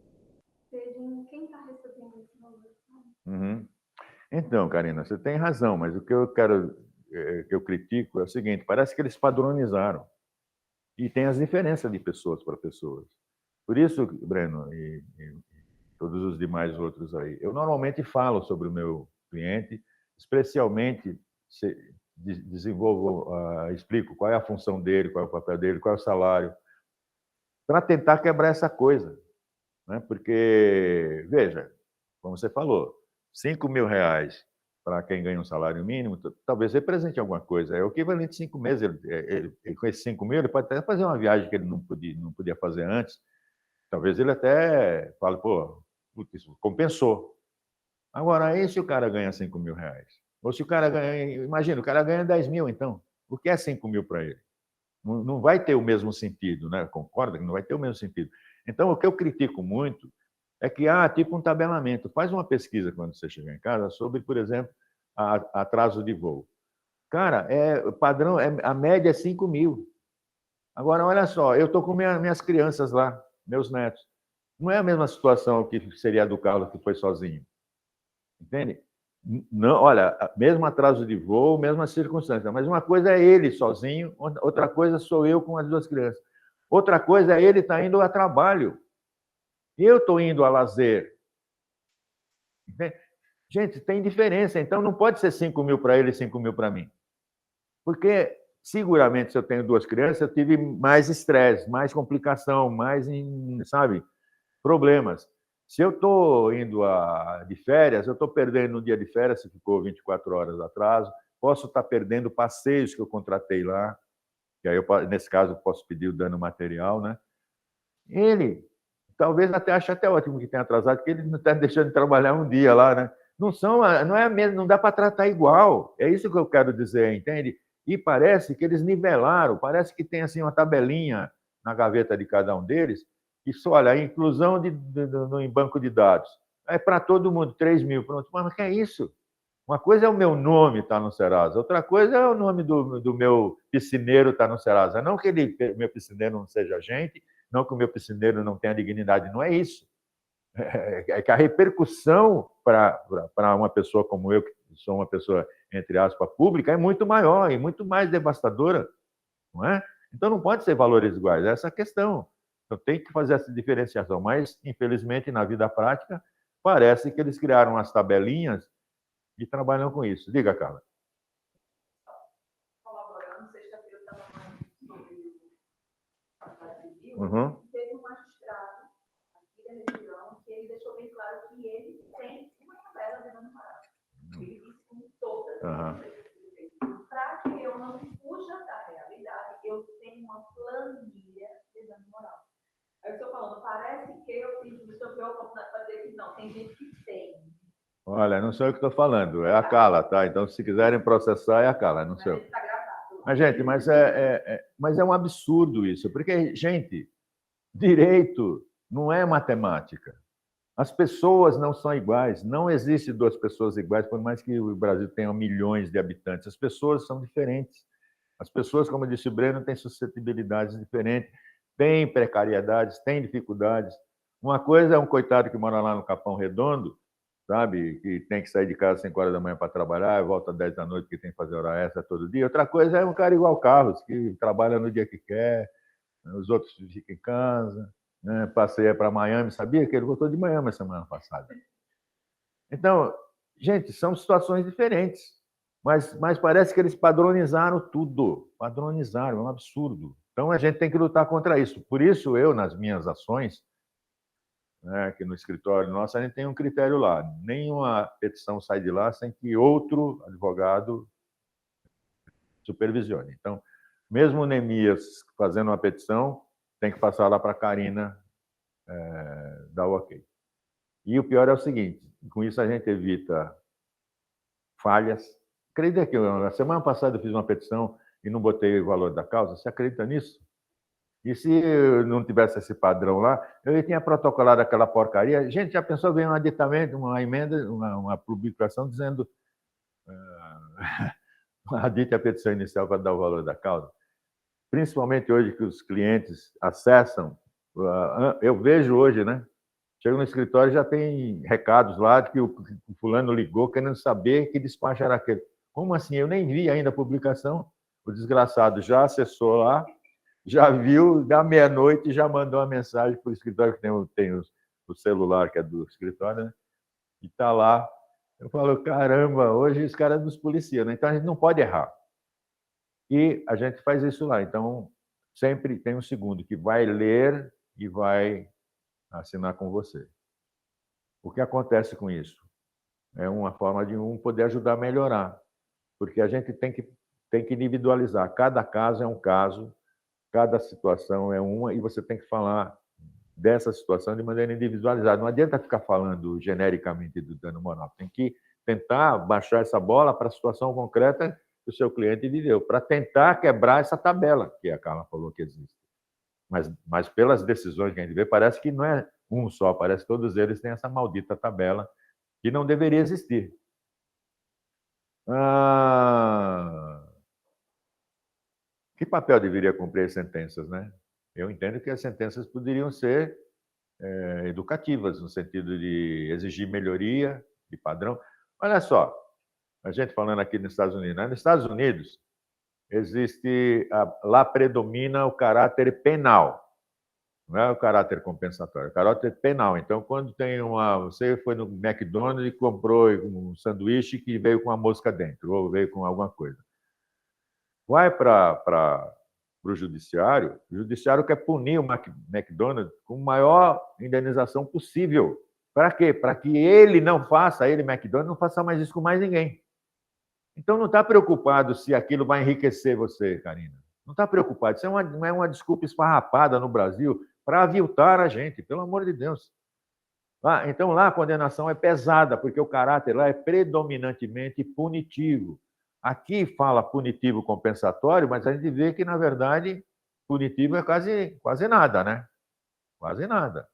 seja em quem está recebendo esse valor. Então, Karina, você tem razão, mas o que eu critico é o seguinte: parece que eles padronizaram. E tem as diferenças de pessoas para pessoas. Por isso, Breno e todos os demais outros aí, eu normalmente falo sobre o meu cliente, especialmente desenvolvo, explico qual é a função dele, qual é o papel dele, qual é o salário, para tentar quebrar essa coisa. Né? Porque, veja, como você falou, 5 mil reais para quem ganha um salário mínimo, talvez represente alguma coisa. É o equivalente de 5 meses. Com esses 5 mil, ele pode até fazer uma viagem que ele não podia fazer antes. Talvez ele até fale, pô, isso compensou. Agora, aí se o cara ganha 5 mil reais? Ou se o cara ganha, imagina, o cara ganha 10 mil, então, o que é 5 mil para ele? Não vai ter o mesmo sentido, né? Concorda que não vai ter o mesmo sentido. Então, o que eu critico muito é que há tipo um tabelamento. Faz uma pesquisa quando você chegar em casa sobre, por exemplo, atraso de voo. Cara, padrão, a média é 5 mil. Agora, olha só, eu estou com minhas crianças lá, meus netos. Não é a mesma situação que seria a do Carlos, que foi sozinho. Entende? Não, olha, mesmo atraso de voo, mesma circunstância. Mas uma coisa é ele sozinho, outra coisa sou eu com as 2 crianças. Outra coisa é ele estar indo a trabalho. Eu estou indo a lazer. Entende? Gente, tem diferença. Então, não pode ser 5 mil para ele e 5 mil para mim. Porque, seguramente, se eu tenho 2 crianças, eu tive mais estresse, mais complicação, mais, sabe, problemas. Se eu estou indo de férias, eu estou perdendo um dia de férias, se ficou 24 horas atraso, posso estar perdendo passeios que eu contratei lá, que aí, nesse caso, eu posso pedir o dano material, né? Ele, talvez até ache até ótimo que tenha atrasado, porque ele não está deixando de trabalhar um dia lá, né? Não é mesmo, não dá para tratar igual. É isso que eu quero dizer, entende? E parece que eles nivelaram, parece que tem assim uma tabelinha na gaveta de cada um deles. Isso, olha, a inclusão em banco de dados. É para todo mundo, 3 mil. Pronto. Mas o que é isso? Uma coisa é o meu nome estar no Serasa, outra coisa é o nome do meu piscineiro estar no Serasa. Não que meu piscineiro não seja gente, não que o meu piscineiro não tenha dignidade, não é isso. É que a repercussão para uma pessoa como eu, que sou uma pessoa, entre aspas, pública, é muito maior e muito mais devastadora. Não é? Então, não pode ser valores iguais, essa é a questão. Então, tem que fazer essa diferenciação. Mas, infelizmente, na vida prática, parece que eles criaram as tabelinhas e trabalham com isso. Diga, Carla. Colaborando, sexta-feira eu estava falando sobre o Estado Civil, Uhum. teve um magistrado aqui da região que ele deixou bem claro que ele tem uma tabela de dano moral. Ele disse com todas as para que eu não fuja da realidade, eu tenho uma planilha de dano moral. Aí eu estou falando, parece que eu estou preocupada para dizer que não, tem gente que tem. Olha, não sou eu que estou falando, é a Carla, tá? Então, se quiserem processar, é a Carla, não sou eu. Mas, gente, mas é um absurdo isso, porque, gente, direito não é matemática. As pessoas não são iguais, não existe 2 pessoas iguais, por mais que o Brasil tenha milhões de habitantes. As pessoas são diferentes. As pessoas, como disse o Breno, têm suscetibilidades diferentes, têm precariedades, têm dificuldades. Uma coisa é um coitado que mora lá no Capão Redondo, sabe, que tem que sair de casa às 5 horas da manhã para trabalhar, e volta às 10 da noite, que tem que fazer hora extra todo dia. Outra coisa é um cara igual o Carlos, que trabalha no dia que quer, os outros ficam em casa, né? Passeia para Miami, sabia que ele voltou de Miami semana passada. Então, gente, são situações diferentes, mas parece que eles padronizaram tudo, padronizaram, é um absurdo. Então, a gente tem que lutar contra isso. Por isso, eu, nas minhas ações, né, que no escritório nosso, a gente tem um critério lá. Nenhuma petição sai de lá sem que outro advogado supervisione. Então, mesmo o Neemias fazendo uma petição, tem que passar lá para a Karina dar o ok. E o pior é o seguinte, com isso a gente evita falhas. Acredita que a semana passada eu fiz uma petição e não botei o valor da causa? Você acredita nisso? E se eu não tivesse esse padrão lá, eu tinha protocolado aquela porcaria. Gente, já pensou ver um aditamento, uma emenda, uma publicação dizendo adite a petição inicial para dar o valor da causa? Principalmente hoje que os clientes acessam, eu vejo hoje, né? Chego no escritório e já tem recados lá de que o fulano ligou querendo saber que despacho era aquele. Como assim? Eu nem vi ainda a publicação. O desgraçado já acessou lá, já viu, da meia-noite já mandou uma mensagem para o escritório, que tem o celular, que é do escritório, né? E está lá. Eu falo, caramba, hoje os caras nos policiam, né? Então a gente não pode errar. E a gente faz isso lá. Então, sempre tem um segundo que vai ler e vai assinar com você. O que acontece com isso? é uma forma de um poder ajudar a melhorar, porque a gente tem que individualizar. Cada caso é um caso, cada situação é uma, e você tem que falar dessa situação de maneira individualizada. Não adianta ficar falando genericamente do dano moral. Tem que tentar baixar essa bola para a situação concreta que o seu cliente viveu, para tentar quebrar essa tabela que a Carla falou que existe. Mas pelas decisões que a gente vê, parece que não é um só, parece que todos eles têm essa maldita tabela que não deveria existir. Que papel deveria cumprir as sentenças, né? Eu entendo que as sentenças poderiam ser educativas, no sentido de exigir melhoria de padrão. Olha só, a gente falando aqui nos Estados Unidos. Né? Nos Estados Unidos, lá predomina o caráter penal, não é o caráter compensatório, é o caráter penal. Então, quando tem você foi no McDonald's e comprou um sanduíche que veio com uma mosca dentro, ou veio com alguma coisa. Vai para o judiciário quer punir o McDonald's com a maior indenização possível. Para quê? Para que ele, McDonald's, não faça mais isso com mais ninguém. Então, não está preocupado se aquilo vai enriquecer você, Karina. Não está preocupado. Isso não é uma desculpa esfarrapada no Brasil para aviltar a gente, pelo amor de Deus. Então, lá a condenação é pesada, porque o caráter lá é predominantemente punitivo. Aqui fala punitivo compensatório, mas a gente vê que, na verdade, punitivo é quase nada, né? Quase nada.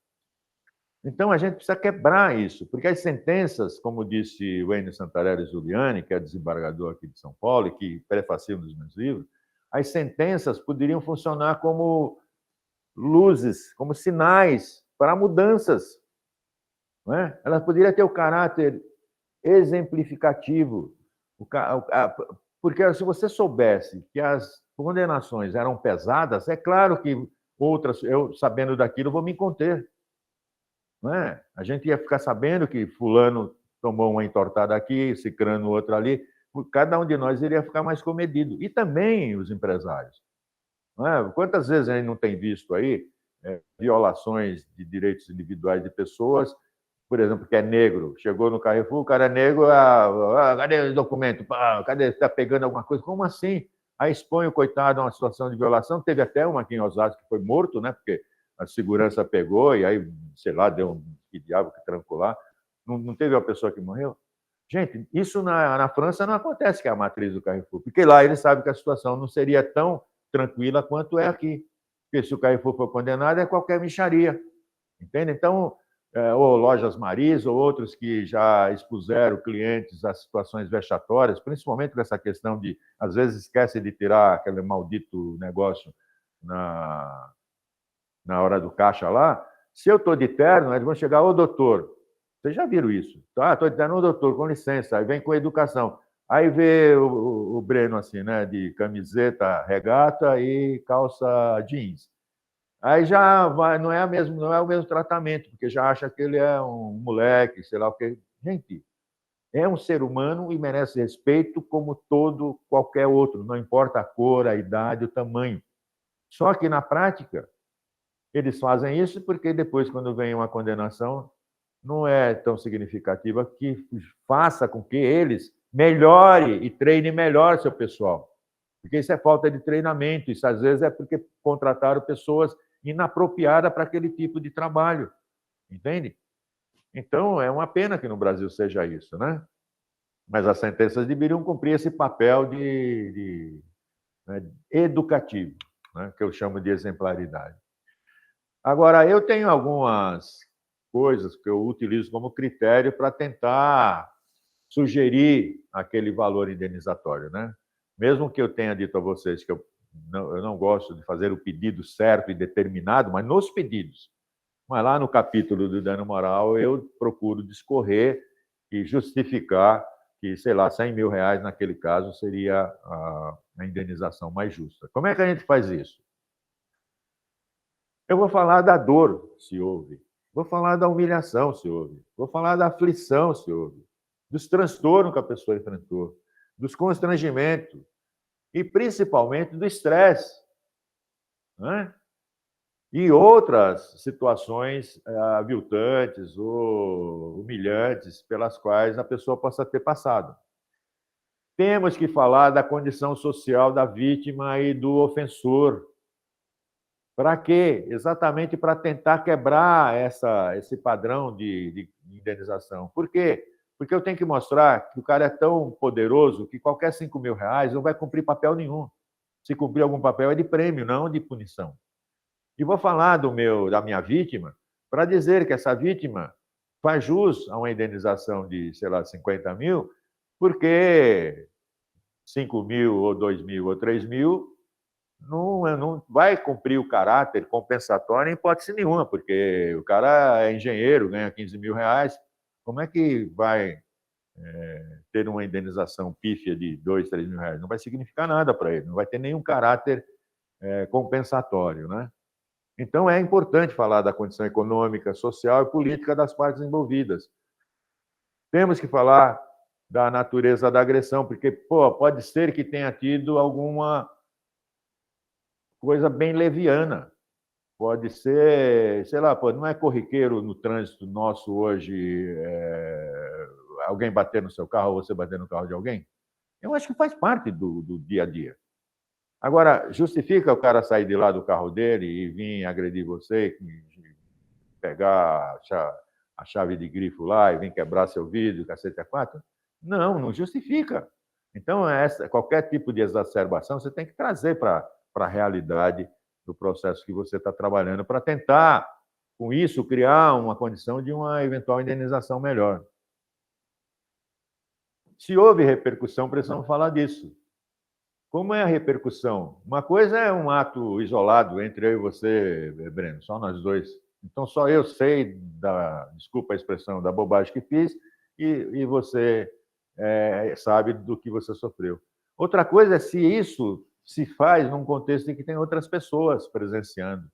Então, a gente precisa quebrar isso, porque as sentenças, como disse o Enio Santarelli Zuliani, que é desembargador aqui de São Paulo e que prefacia um dos meus livros, as sentenças poderiam funcionar como luzes, como sinais para mudanças. Não é? Elas poderiam ter o caráter exemplificativo, porque se você soubesse que as condenações eram pesadas, é claro que outras, eu sabendo daquilo, vou me conter. Não é? A gente ia ficar sabendo que fulano tomou uma entortada aqui, cicrano outro ali, cada um de nós iria ficar mais comedido. E também os empresários. Não é? Quantas vezes a gente não tem visto aí violações de direitos individuais de pessoas, por exemplo, que é negro, chegou no Carrefour, o cara é negro, cadê o documento? Cadê? Está pegando alguma coisa? Como assim? Aí expõe o coitado a uma situação de violação. Teve até uma aqui em Osasco que foi morto, né? Porque a segurança pegou e aí, sei lá, deu que diabo que trancou lá. Não teve uma pessoa que morreu? Gente, isso na França não acontece, que é a matriz do Carrefour, porque lá eles sabem que a situação não seria tão tranquila quanto é aqui. Porque se o Carrefour for condenado, é qualquer mixaria. Entende? Então, ou Lojas Maris, ou outros que já expuseram clientes a situações vexatórias, principalmente com essa questão de, às vezes, esquece de tirar aquele maldito negócio na hora do caixa lá. Se eu estou de terno, eles vão chegar, ô doutor, vocês já viram isso? Tá, estou de terno, ô doutor, com licença, aí vem com educação. Aí vê o Breno assim, né, de camiseta, regata e calça jeans. Aí já vai, não é o mesmo tratamento, porque já acha que ele é um moleque, sei lá o quê. Gente, é um ser humano e merece respeito como qualquer outro, não importa a cor, a idade, o tamanho. Só que na prática, eles fazem isso porque depois, quando vem uma condenação, não é tão significativa que faça com que eles melhore e treine melhor seu pessoal. Porque isso é falta de treinamento, isso às vezes é porque contrataram pessoas inapropriadas para aquele tipo de trabalho, entende? Então, é uma pena que no Brasil seja isso, né? Mas as sentenças deveriam cumprir esse papel né, educativo, né, que eu chamo de exemplaridade. Agora, eu tenho algumas coisas que eu utilizo como critério para tentar sugerir aquele valor indenizatório, né? Mesmo que eu tenha dito a vocês que eu não gosto de fazer o pedido certo e determinado, mas nos pedidos. Mas lá no capítulo do dano moral, eu procuro discorrer e justificar que, sei lá, 100 mil reais naquele caso seria a indenização mais justa. Como é que a gente faz isso? Eu vou falar da dor, se houve. Vou falar da humilhação, se houve. Vou falar da aflição, se houve. Dos transtornos que a pessoa enfrentou. Dos constrangimentos. E, principalmente, do estresse. Né? e outras situações aviltantes ou humilhantes pelas quais a pessoa possa ter passado. Temos que falar da condição social da vítima e do ofensor. Para quê? Exatamente para tentar quebrar esse padrão de indenização. Por quê? Porque eu tenho que mostrar que o cara é tão poderoso que qualquer 5 mil reais não vai cumprir papel nenhum. Se cumprir algum papel é de prêmio, não de punição. E vou falar da minha vítima para dizer que essa vítima faz jus a uma indenização de, sei lá, 50 mil, porque 5 mil, ou 2 mil, ou 3 mil, não vai cumprir o caráter compensatório em hipótese nenhuma, porque o cara é engenheiro, ganha 15 mil reais, como é que vai ter uma indenização pífia de 2, 3 mil reais? Não vai significar nada para ele, não vai ter nenhum caráter compensatório, né? Então, é importante falar da condição econômica, social e política das partes envolvidas. Temos que falar da natureza da agressão, porque pode ser que tenha tido alguma coisa bem leviana. Pode ser, sei lá, não é corriqueiro no trânsito nosso hoje alguém bater no seu carro ou você bater no carro de alguém? Eu acho que faz parte do dia a dia. Agora, justifica o cara sair de lá do carro dele e vir agredir você, pegar a chave de grifo lá e vir quebrar seu vidro, cacete a quatro? Não, não justifica. Então, qualquer tipo de exacerbação você tem que trazer para a realidade do processo que você está trabalhando, para tentar, com isso, criar uma condição de uma eventual indenização melhor. Se houve repercussão, precisamos falar disso. Como é a repercussão? Uma coisa é um ato isolado entre eu e você, Breno, só nós dois. Então, só eu sei, desculpa a expressão, da bobagem que fiz, e você sabe do que você sofreu. Outra coisa é se isso se faz num contexto em que tem outras pessoas presenciando.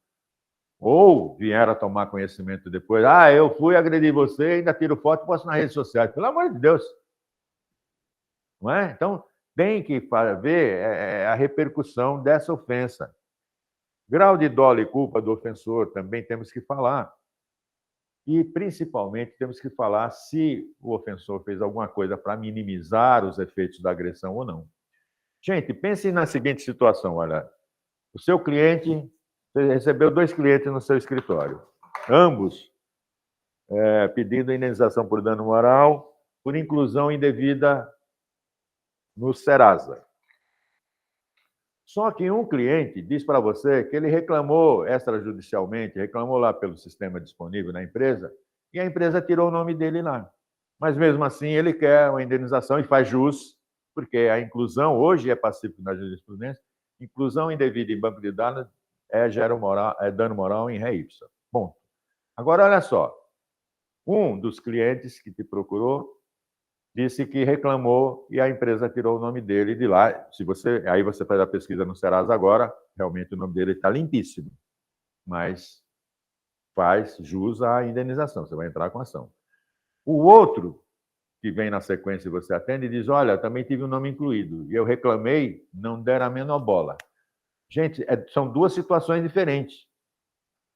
Ou vieram a tomar conhecimento depois. Eu fui agredir você, ainda tiro foto e posto nas redes sociais. Pelo amor de Deus. Não é? Então, tem que ver a repercussão dessa ofensa. Grau de dolo e culpa do ofensor também temos que falar. E, principalmente, temos que falar se o ofensor fez alguma coisa para minimizar os efeitos da agressão ou não. Gente, pense na seguinte situação, olha. O seu cliente, você recebeu 2 clientes no seu escritório. Ambos pedindo indenização por dano moral, por inclusão indevida no Serasa. Só que um cliente diz para você que ele reclamou extrajudicialmente, reclamou lá pelo sistema disponível na empresa, e a empresa tirou o nome dele lá. Mas, mesmo assim, ele quer uma indenização e faz jus, porque a inclusão, hoje é pacífico na jurisprudência, inclusão indevida em banco de dados é dano moral em ré ipsa. Bom, agora, olha só. Um dos clientes que te procurou disse que reclamou e a empresa tirou o nome dele de lá. Aí você faz a pesquisa no Serasa agora, realmente o nome dele está limpíssimo, mas faz jus à indenização, você vai entrar com ação. O outro, que vem na sequência e você atende, diz, olha, também tive o nome incluído, e eu reclamei, não deram a menor bola. Gente, são 2 situações diferentes.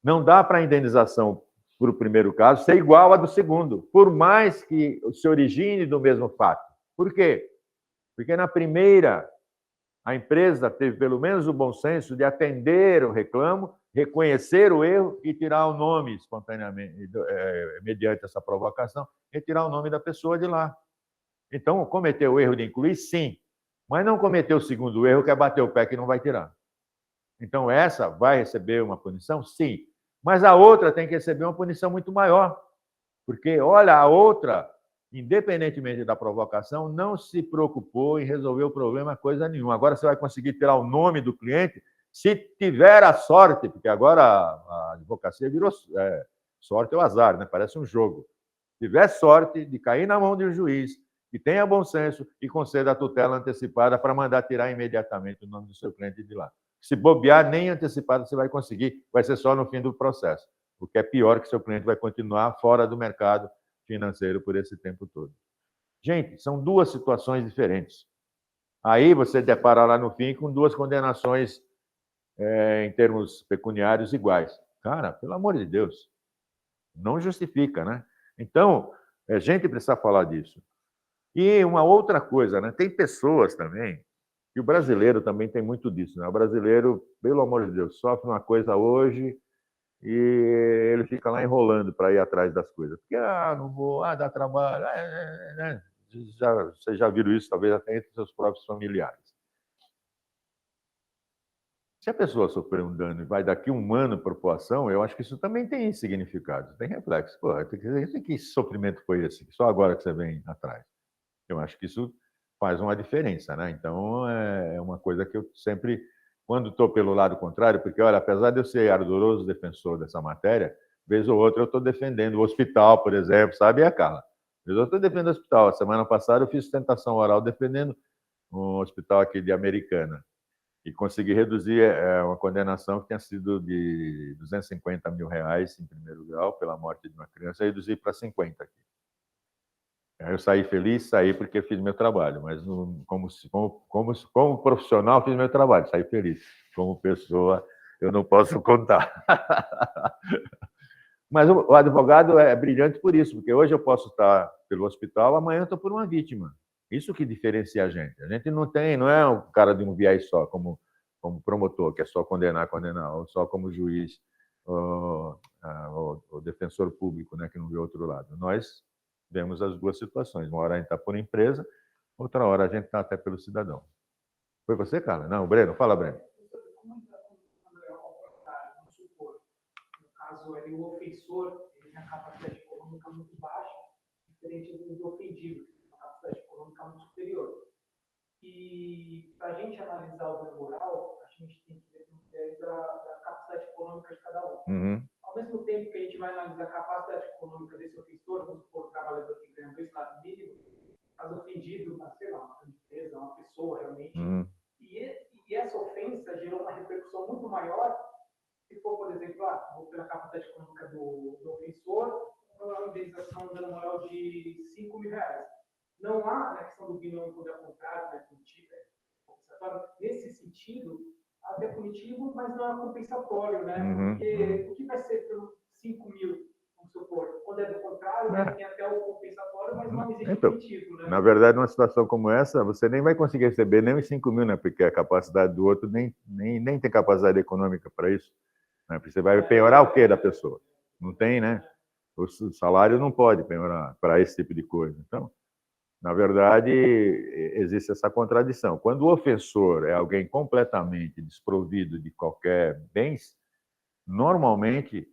Não dá para a indenização para o primeiro caso ser igual à do segundo, por mais que se origine do mesmo fato. Por quê? Porque na primeira, a empresa teve pelo menos o bom senso de atender o reclamo, reconhecer o erro e tirar o nome espontaneamente, mediante essa provocação, retirar o nome da pessoa de lá. Então, cometeu o erro de incluir, sim, mas não cometeu o segundo erro, que é bater o pé que não vai tirar. Então, essa vai receber uma punição? Sim. Mas a outra tem que receber uma punição muito maior. Porque, olha, a outra, independentemente da provocação, não se preocupou em resolver o problema coisa nenhuma. Agora você vai conseguir tirar o nome do cliente se tiver a sorte, porque agora a advocacia virou sorte ou azar, né? Parece um jogo. Se tiver sorte de cair na mão de um juiz que tenha bom senso e conceda a tutela antecipada para mandar tirar imediatamente o nome do seu cliente de lá. Se bobear, nem antecipado você vai conseguir, vai ser só no fim do processo. O que é pior que seu cliente vai continuar fora do mercado financeiro por esse tempo todo. Gente, são 2 situações diferentes. Aí você depara lá no fim com 2 condenações em termos pecuniários iguais. Cara, pelo amor de Deus, não justifica, né? Então, a gente precisa falar disso. E uma outra coisa, né? Tem pessoas também, e o brasileiro também tem muito disso, né? O brasileiro, pelo amor de Deus, sofre uma coisa hoje e ele fica lá enrolando para ir atrás das coisas. Porque, não vou, dá trabalho, né? Vocês já viram isso, talvez até entre seus próprios familiares. Se a pessoa sofrer um dano e vai daqui um ano para a população, eu acho que isso também tem significado, tem reflexo. Pô, que sofrimento foi esse? Só agora que você vem atrás. Eu acho que isso faz uma diferença, né? Então, é uma coisa que eu sempre, quando estou pelo lado contrário, porque, olha, apesar de eu ser ardoroso defensor dessa matéria, vez ou outra eu estou defendendo o hospital, por exemplo, sabe, Carla? Vez ou outra eu defendo o hospital. A semana passada eu fiz sustentação oral defendendo um hospital aqui de Americana e consegui reduzir uma condenação que tinha sido de R$250 mil em primeiro grau pela morte de uma criança, e reduzi para 50 aqui. Eu saí feliz, saí porque fiz meu trabalho, mas como profissional fiz meu trabalho, saí feliz. Como pessoa, eu não posso contar. Mas o advogado é brilhante por isso, porque hoje eu posso estar pelo hospital, amanhã eu estou por uma vítima. Isso que diferencia a gente. A gente não é um cara de um viés só, como promotor, que é só condenar, ou só como juiz, ou defensor público, né, que não vê outro lado. Nós vemos as duas situações. Uma hora a gente está por empresa, outra hora a gente está até pelo cidadão. Foi você, Carla? Não, Breno. Fala, Breno. No caso, o ofensor tem a capacidade econômica muito baixa, diferente do ofendido, que tem uma capacidade econômica muito superior. E para a gente analisar o dano moral, a gente tem que ver da capacidade econômica de cada um. Uhum. Ao mesmo tempo que a gente vai analisar a capacidade econômica desse ofensor, vamos supor, um trabalhador que ganha 2 salários mínimos, caso ofendido, sei lá, uma empresa, uma pessoa realmente, e essa ofensa gerou uma repercussão muito maior se for, por exemplo, vou pela capacidade econômica do ofensor, uma indenização de dano moral de R$5 mil. Não há, na questão do binômio poder contrário, né, punitivo, compensatório, nesse sentido, até punitivo, mas não é compensatório, né? Porque o que vai ser pelo 5 mil, vamos supor, quando é do contrário, né, tem até o compensatório, mas não existe punitivo, né? Na verdade, numa situação como essa, você nem vai conseguir receber nem os 5 mil, né? Porque a capacidade do outro nem tem capacidade econômica para isso. Né? Porque você vai penhorar o quê da pessoa? Não tem, né? O salário não pode penhorar para esse tipo de coisa. Então, na verdade, existe essa contradição. Quando o ofensor é alguém completamente desprovido de qualquer bens, normalmente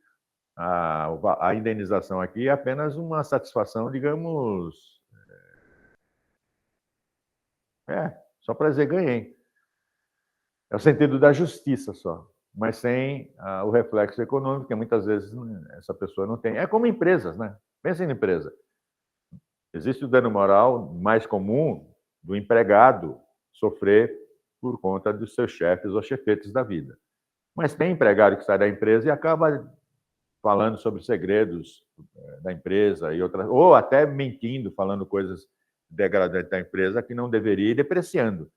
a indenização aqui é apenas uma satisfação, digamos, só para dizer ganhei. É o sentido da justiça só, mas sem o reflexo econômico, que muitas vezes essa pessoa não tem. É como empresas, né? Pensa em empresa. Existe o dano moral mais comum do empregado sofrer por conta dos seus chefes ou chefetes da vida. Mas tem empregado que sai da empresa e acaba falando sobre segredos da empresa e outras, ou até mentindo, falando coisas degradantes da empresa que não deveria, e depreciando.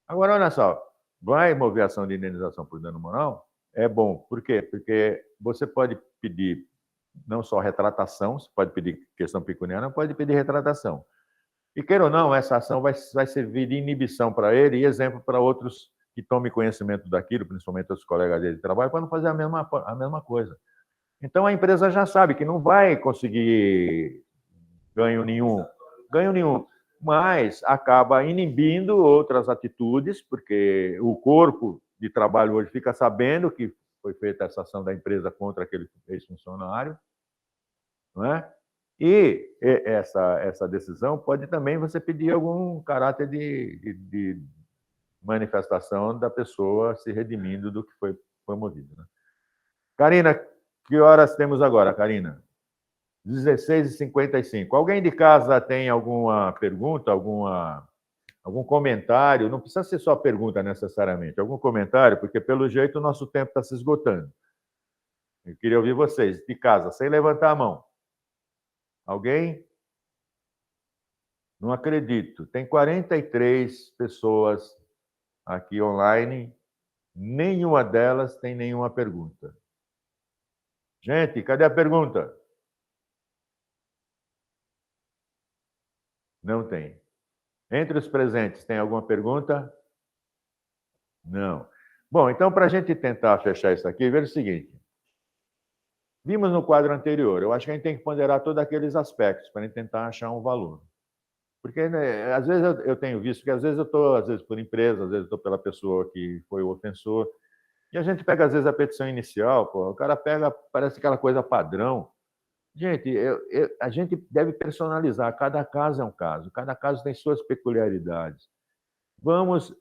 Agora, olha só, vai mover ação de indenização por dano moral? É bom. Por quê? Porque você pode pedir não só retratação, você pode pedir questão pecuniária, pode pedir retratação. E, queira ou não, essa ação vai servir de inibição para ele e exemplo para outros que tomem conhecimento daquilo, principalmente os colegas dele de trabalho, para não fazer a mesma coisa. Então, a empresa já sabe que não vai conseguir ganho nenhum, mas acaba inibindo outras atitudes, porque o corpo de trabalho hoje fica sabendo que foi feita essa ação da empresa contra aquele ex-funcionário, não é? E essa decisão pode também você pedir algum caráter de manifestação da pessoa se redimindo do que foi movido. Né? Karina, que horas temos agora, Karina? 16h55. Alguém de casa tem alguma pergunta, algum comentário? Não precisa ser só pergunta necessariamente. Algum comentário? Porque, pelo jeito, o nosso tempo está se esgotando. Eu queria ouvir vocês, de casa, sem levantar a mão. Alguém? Não acredito. Tem 43 pessoas aqui online. Nenhuma delas tem nenhuma pergunta. Gente, cadê a pergunta? Não tem. Entre os presentes, tem alguma pergunta? Não. Bom, então, para a gente tentar fechar isso aqui, veja o seguinte. Vimos no quadro anterior, eu acho que a gente tem que ponderar todos aqueles aspectos para a gente tentar achar um valor. Porque, né, às vezes, eu tenho visto que, às vezes, eu estou, às vezes, por empresa, às vezes, eu estou pela pessoa que foi o ofensor, e a gente pega, às vezes, a petição inicial, pô, o cara pega, parece aquela coisa padrão. Gente, a gente deve personalizar, cada caso é um caso, cada caso tem suas peculiaridades. Vamos,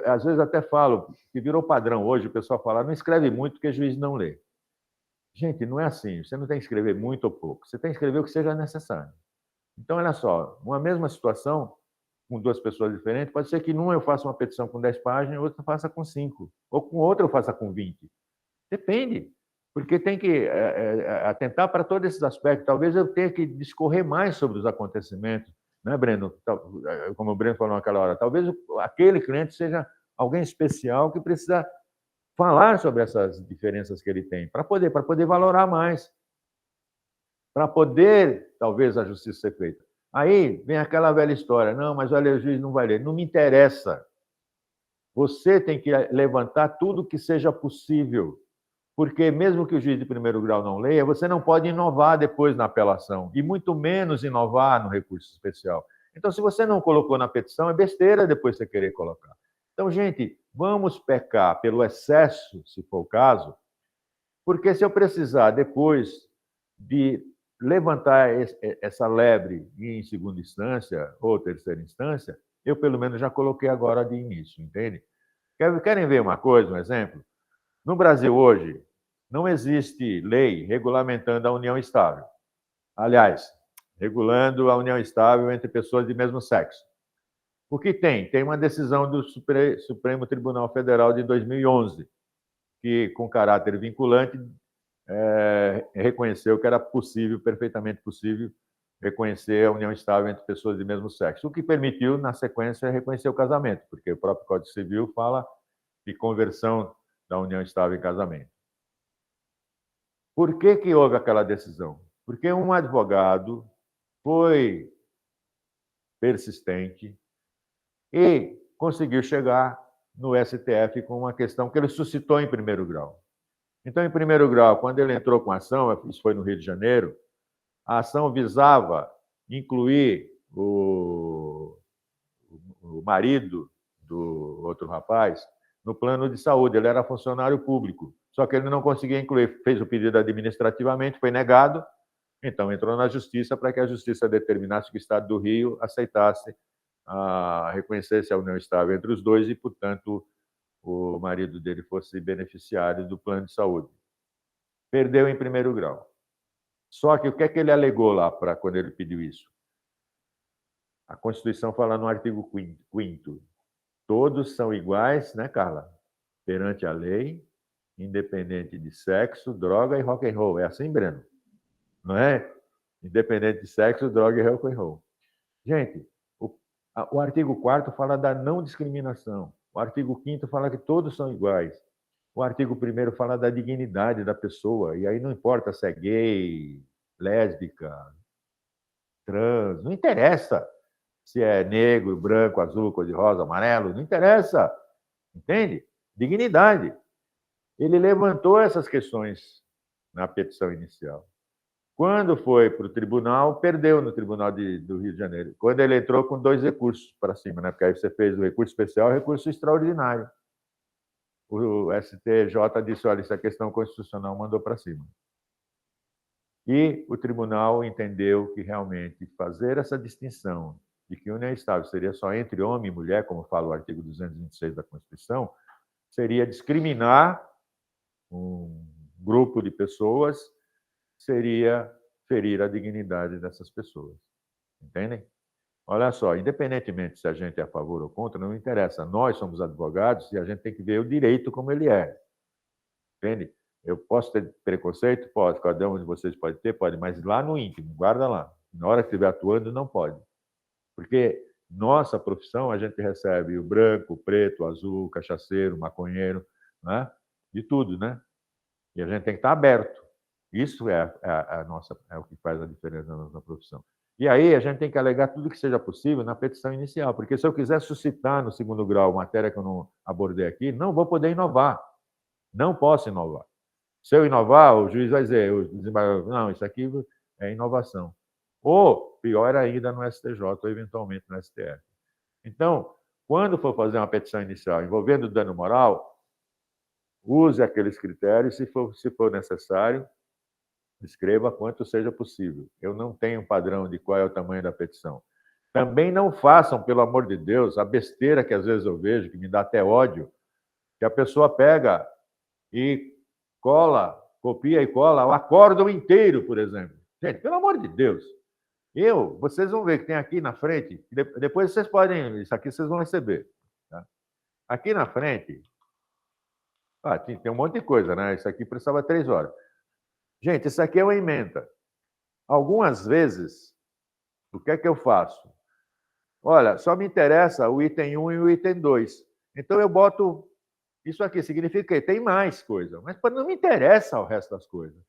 às vezes até falo, que virou padrão hoje, o pessoal fala, não escreve muito porque juiz não lê. Gente, não é assim, você não tem que escrever muito ou pouco, você tem que escrever o que seja necessário. Então, olha só, uma mesma situação, com duas pessoas diferentes, pode ser que numa eu faça uma petição com 10 páginas, outra eu faça com 5, ou com outra eu faça com 20. Depende, porque tem que atentar para todos esses aspectos. Talvez eu tenha que discorrer mais sobre os acontecimentos, né, Breno? Como o Breno falou naquela hora, talvez aquele cliente seja alguém especial que precisa falar sobre essas diferenças que ele tem, para poder valorar mais, para poder, talvez, a justiça ser feita. Aí vem aquela velha história, não, mas olha, o juiz não vai ler. Não me interessa. Você tem que levantar tudo que seja possível, porque mesmo que o juiz de primeiro grau não leia, você não pode inovar depois na apelação, e muito menos inovar no recurso especial. Então, se você não colocou na petição, é besteira depois você querer colocar. Então, gente, vamos pecar pelo excesso, se for o caso, porque se eu precisar depois de levantar essa lebre em segunda instância ou terceira instância, eu pelo menos já coloquei agora de início, entende? Querem ver uma coisa, um exemplo? No Brasil hoje, não existe lei regulamentando a união estável. Aliás, regulando a união estável entre pessoas de mesmo sexo. O que tem? Tem uma decisão do Supremo Tribunal Federal de 2011, que, com caráter vinculante, reconheceu que era possível, perfeitamente possível, reconhecer a união estável entre pessoas de mesmo sexo, o que permitiu, na sequência, reconhecer o casamento, porque o próprio Código Civil fala de conversão da união estável em casamento. Por que houve aquela decisão? Porque um advogado foi persistente e conseguiu chegar no STF com uma questão que ele suscitou em primeiro grau. Então, em primeiro grau, quando ele entrou com a ação, isso foi no Rio de Janeiro, a ação visava incluir o marido do outro rapaz no plano de saúde. Ele era funcionário público, só que ele não conseguia incluir. Fez o pedido administrativamente, foi negado, então entrou na justiça para que a justiça determinasse que o Estado do Rio aceitasse, reconhecesse a união estável entre os dois e, portanto, o marido dele fosse beneficiário do plano de saúde. Perdeu em primeiro grau. Só que o que é que ele alegou lá para quando ele pediu isso? A Constituição fala no artigo 5º, todos são iguais, né, Carla? Perante a lei, independente de sexo, droga e rock and roll. É assim, Breno? Não é? Independente de sexo, droga e rock and roll. Gente, o artigo 4º fala da não discriminação. O artigo 5º fala que todos são iguais. O artigo 1º fala da dignidade da pessoa. E aí não importa se é gay, lésbica, trans, não interessa se é negro, branco, azul, cor-de-rosa, amarelo, não interessa. Entende? Dignidade. Ele levantou essas questões na petição inicial. Quando foi para o tribunal, perdeu no tribunal do Rio de Janeiro. Quando ele entrou com 2 recursos para cima, né? Porque aí você fez o recurso especial e o recurso extraordinário. O STJ disse, olha, essa questão constitucional mandou para cima. E o tribunal entendeu que realmente fazer essa distinção de que união estável seria só entre homem e mulher, como fala o artigo 226 da Constituição, seria discriminar um grupo de pessoas, seria ferir a dignidade dessas pessoas. Entendem? Olha só, independentemente se a gente é a favor ou contra, não interessa. Nós somos advogados e a gente tem que ver o direito como ele é. Entende? Eu posso ter preconceito? Pode. Cada um de vocês pode ter? Pode. Mas lá no íntimo, guarda lá. Na hora que estiver atuando, não pode. Porque nossa profissão, a gente recebe o branco, o preto, o azul, o cachaceiro, o maconheiro, né? De tudo, né? E a gente tem que estar aberto. Isso é o que faz a diferença na nossa profissão. E aí a gente tem que alegar tudo que seja possível na petição inicial, porque se eu quiser suscitar no segundo grau matéria que eu não abordei aqui, não vou poder inovar. Não posso inovar. Se eu inovar, o juiz vai dizer, o desembargador, não, isso aqui é inovação. Ou, pior ainda, no STJ, ou eventualmente no STF. Então, quando for fazer uma petição inicial envolvendo dano moral, use aqueles critérios, se for necessário, escreva quanto seja possível. Eu não tenho um padrão de qual é o tamanho da petição. Também não façam, pelo amor de Deus, a besteira que às vezes eu vejo, que me dá até ódio, que a pessoa pega e copia e cola o acórdão inteiro, por exemplo. Gente, pelo amor de Deus. Vocês vão ver que tem aqui na frente, depois vocês podem, isso aqui vocês vão receber. Tá? Aqui na frente, tem um monte de coisa, né? Isso aqui precisava 3 horas. Gente, isso aqui é uma emenda. Algumas vezes, o que é que eu faço? Olha, só me interessa o item 1 e o item 2. Então, eu boto isso aqui. Significa que tem mais coisa. Mas não me interessa o resto das coisas.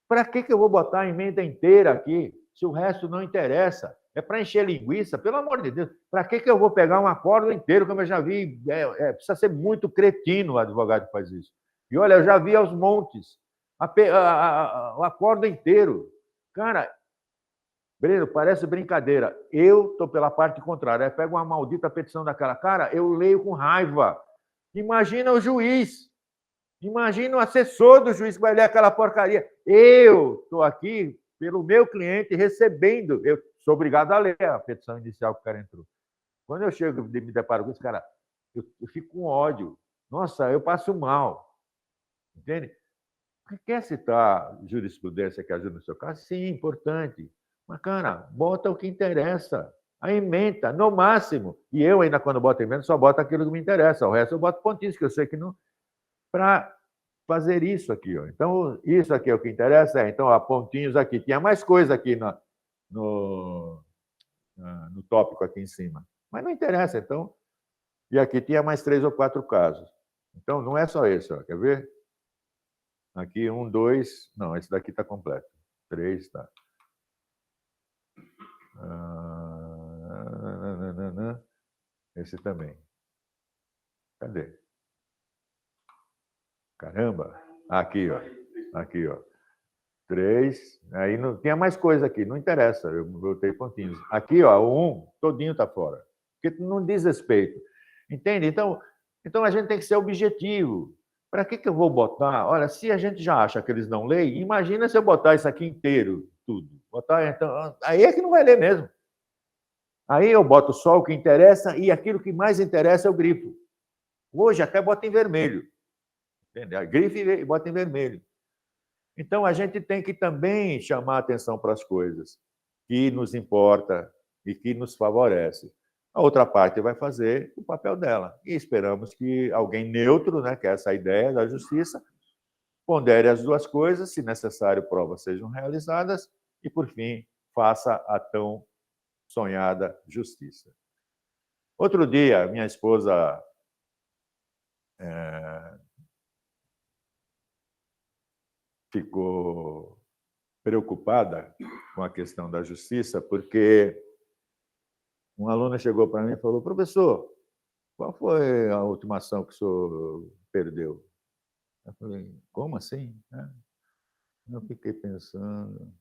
Para que eu vou botar a emenda inteira aqui, se o resto não interessa? É para encher linguiça? Pelo amor de Deus. Para que eu vou pegar um acordo inteiro, como eu já vi? Precisa ser muito cretino o advogado que faz isso. E, olha, eu já vi aos montes. O acordo inteiro. Cara, Breno, parece brincadeira. Eu estou pela parte contrária. Eu pego uma maldita petição daquela. Cara, eu leio com raiva. Imagina o juiz. Imagina o assessor do juiz que vai ler aquela porcaria. Eu estou aqui pelo meu cliente recebendo. Eu sou obrigado a ler a petição inicial que o cara entrou. Quando eu chego e me deparo com isso, cara, eu fico com ódio. Nossa, eu passo mal. Entende? Quer citar jurisprudência que ajuda no seu caso? Sim, importante. Mas, cara, bota o que interessa. A ementa, no máximo. E eu ainda, quando boto emenda, só boto aquilo que me interessa. O resto eu boto pontinhos, que eu sei que não... Para fazer isso aqui. Ó. Então, isso aqui é o que interessa. Então, há pontinhos aqui. Tinha mais coisa aqui no tópico aqui em cima. Mas não interessa, então. E aqui tinha mais 3 ou 4 casos. Então, não é só esse. Ó. Quer ver? Aqui, 1, 2... Não, esse daqui está completo. 3, tá. Esse também. Cadê? Caramba! Aqui, ó. Aqui, ó. 3. Aí não tinha mais coisa aqui, não interessa. Eu botei pontinhos. Aqui, ó, o 1, todinho está fora. Porque não diz respeito. Entende? Então a gente tem que ser objetivo. Para que eu vou botar? Olha, se a gente já acha que eles não leem, imagina se eu botar isso aqui inteiro, tudo. Então, aí é que não vai ler mesmo. Aí eu boto só o que interessa e aquilo que mais interessa eu grifo. Hoje até bota em vermelho. Entendeu? Grife e bota em vermelho. Então, a gente tem que também chamar a atenção para as coisas que nos importa e que nos favorece. A outra parte vai fazer o papel dela. E esperamos que alguém neutro, né, que é essa ideia da justiça, pondere as duas coisas, se necessário, provas sejam realizadas e, por fim, faça a tão sonhada justiça. Outro dia, minha esposa ficou preocupada com a questão da justiça, porque uma aluna chegou para mim e falou: professor, qual foi a última ação que o senhor perdeu? Eu falei: como assim? Eu fiquei pensando.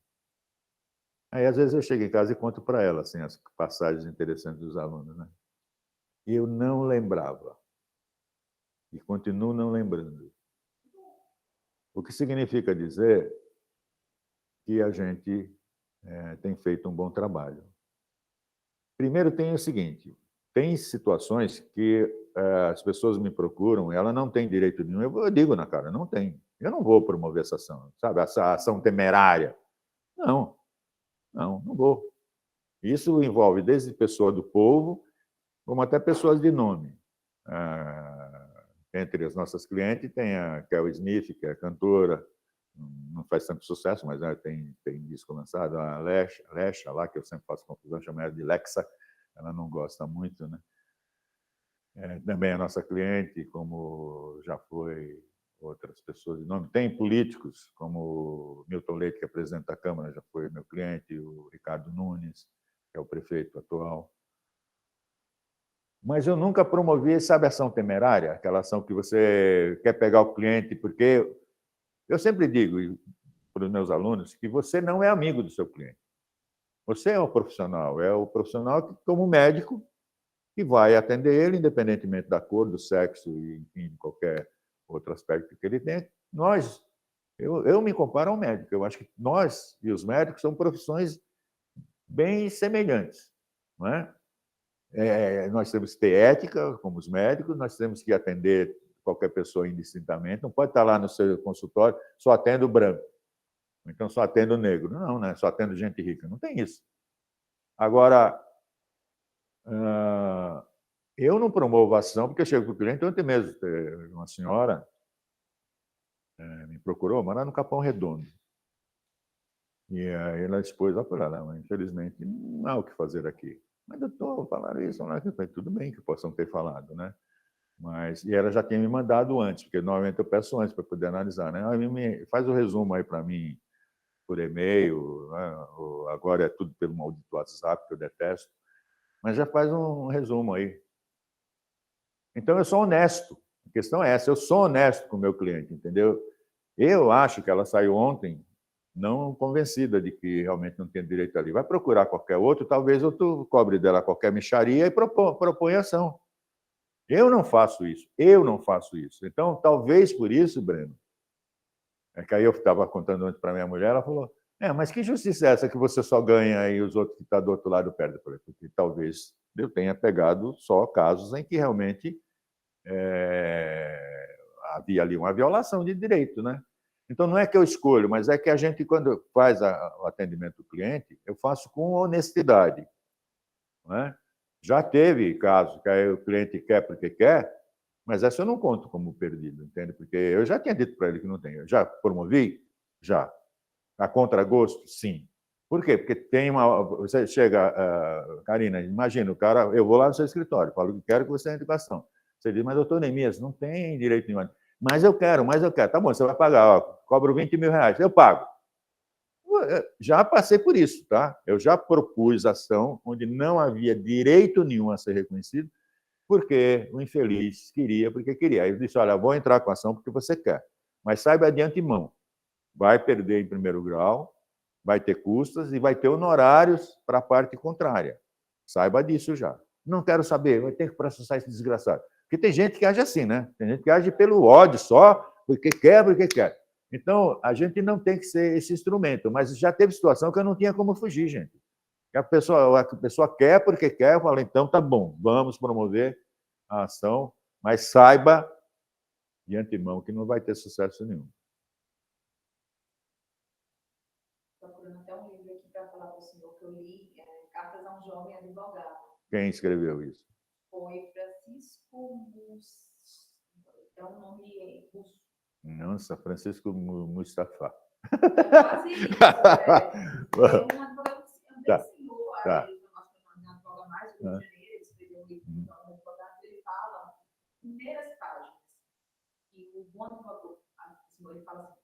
Aí, às vezes, eu chego em casa e conto para ela assim, as passagens interessantes dos alunos. Né? E eu não lembrava. E continuo não lembrando. O que significa dizer que a gente tem feito um bom trabalho. Primeiro, tem o seguinte: tem situações que as pessoas me procuram, ela não tem direito nenhum. Eu digo na cara, não tem. Eu não vou promover essa ação, sabe? Essa ação temerária. Não vou. Isso envolve desde pessoa do povo, como até pessoas de nome. Entre as nossas clientes tem a Kel Smith, que é cantora, não faz tanto sucesso, mas tem disco lançado, a Lecha, lá, que eu sempre faço confusão, chamo ela de Lexa, ela não gosta muito, né? Também a nossa cliente, como já foi outras pessoas de nome. Tem políticos, como o Milton Leite, que é presidente da Câmara, já foi meu cliente, o Ricardo Nunes, que é o prefeito atual. Mas eu nunca promovi, sabe, ação temerária, aquela ação que você quer pegar o cliente, porque eu sempre digo para os meus alunos que você não é amigo do seu cliente. Você é o profissional que, como médico, que vai atender ele, independentemente da cor, do sexo e, enfim, de qualquer outro aspecto que ele tenha. Eu me comparo ao médico. Eu acho que nós e os médicos são profissões bem semelhantes, não é? Nós temos que ter ética como os médicos, nós temos que atender qualquer pessoa indistintamente. Não pode estar lá no seu consultório, só atendo branco, então só atendo negro. Não, né? Só atendo gente rica. Não tem isso. Agora, eu não promovo ação, porque eu chego para o cliente. Ontem mesmo, uma senhora me procurou, mas lá no Capão Redondo. E aí ela expôs lá para ela, infelizmente, não há o que fazer aqui. Mas, doutor, falaram isso, tudo bem que possam ter falado, né? E ela já tinha me mandado antes, porque normalmente eu peço antes para poder analisar, né? Faz o resumo aí para mim por e-mail, né? Agora é tudo pelo maldito WhatsApp, que eu detesto, mas já faz um resumo aí. Então, eu sou honesto. A questão é essa, eu sou honesto com o meu cliente, entendeu? Eu acho que ela saiu ontem não convencida de que realmente não tem direito ali. Vai procurar qualquer outro, talvez outro cobre dela qualquer mixaria e propõe ação. Eu não faço isso. Então, talvez por isso, Breno, é que aí eu estava contando antes para minha mulher, ela falou, mas que justiça é essa que você só ganha e os outros que estão do outro lado perdem? Porque talvez eu tenha pegado só casos em que realmente havia ali uma violação de direito, né? Então, não é que eu escolho, mas é que a gente, quando faz o atendimento do cliente, eu faço com honestidade. Não é? Já teve casos que aí o cliente quer porque quer, mas essa eu não conto como perdido, entende? Porque eu já tinha dito para ele que não tem. Eu já promovi? Já. A contragosto? Sim. Por quê? Porque tem uma... Você chega... Karina, imagina, o cara... Eu vou lá no seu escritório, falo que quero que você entre com a ação. Você diz, mas doutor Neemias, não tem direito nenhum. Mas eu quero. Tá bom, você vai pagar, ó, cobro 20 mil reais. Eu pago. Já passei por isso, tá? Eu já propus ação onde não havia direito nenhum a ser reconhecido, porque o infeliz queria, porque queria. Aí eu disse, olha, vou entrar com a ação porque você quer. Mas saiba de antemão, vai perder em primeiro grau, vai ter custas e vai ter honorários para a parte contrária. Saiba disso já. Não quero saber, vai ter que processar esse desgraçado. Porque tem gente que age assim, né? Tem gente que age pelo ódio só, porque quer. Então, a gente não tem que ser esse instrumento, mas já teve situação que eu não tinha como fugir, gente. A pessoa quer porque quer, eu falo, então tá bom, vamos promover a ação, mas saiba de antemão que não vai ter sucesso nenhum. Estou procurando até um livro aqui para falar para o senhor que eu li, Cartas a um Jovem Advogado. Quem escreveu isso? Foi Francisco é um nome russo. Nossa, Francisco Mustafa. É quase isso. É um advogado que ensinou a ele, nós advoga mais do Rio de Janeiro, ele escreveu um livro de um advogado, ele fala em primeiras páginas que o bom advogado, ele fala assim,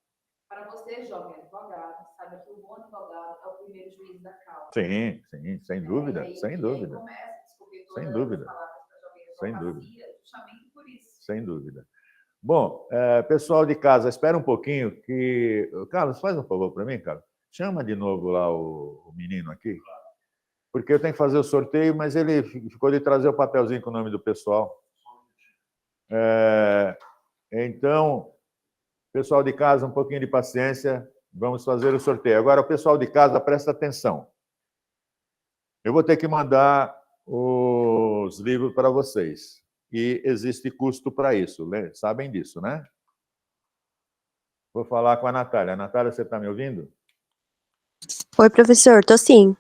para você, jovem advogado, saiba que o bom advogado é o primeiro juiz da causa. Sim, sem dúvida, sem dúvida. Sem dúvida. Sem dúvida. Justamente por isso. Sem dúvida. Bom, pessoal de casa, espera um pouquinho que... Carlos, faz um favor para mim, Carlos. Chama de novo lá o menino aqui, porque eu tenho que fazer o sorteio, mas ele ficou de trazer o papelzinho com o nome do pessoal. Então, pessoal de casa, um pouquinho de paciência, vamos fazer o sorteio. Agora, o pessoal de casa, presta atenção. Eu vou ter que mandar os livros para vocês. E existe custo para isso, né? Sabem disso, né? Vou falar com a Natália. Natália, você está me ouvindo? Oi, professor, estou sim.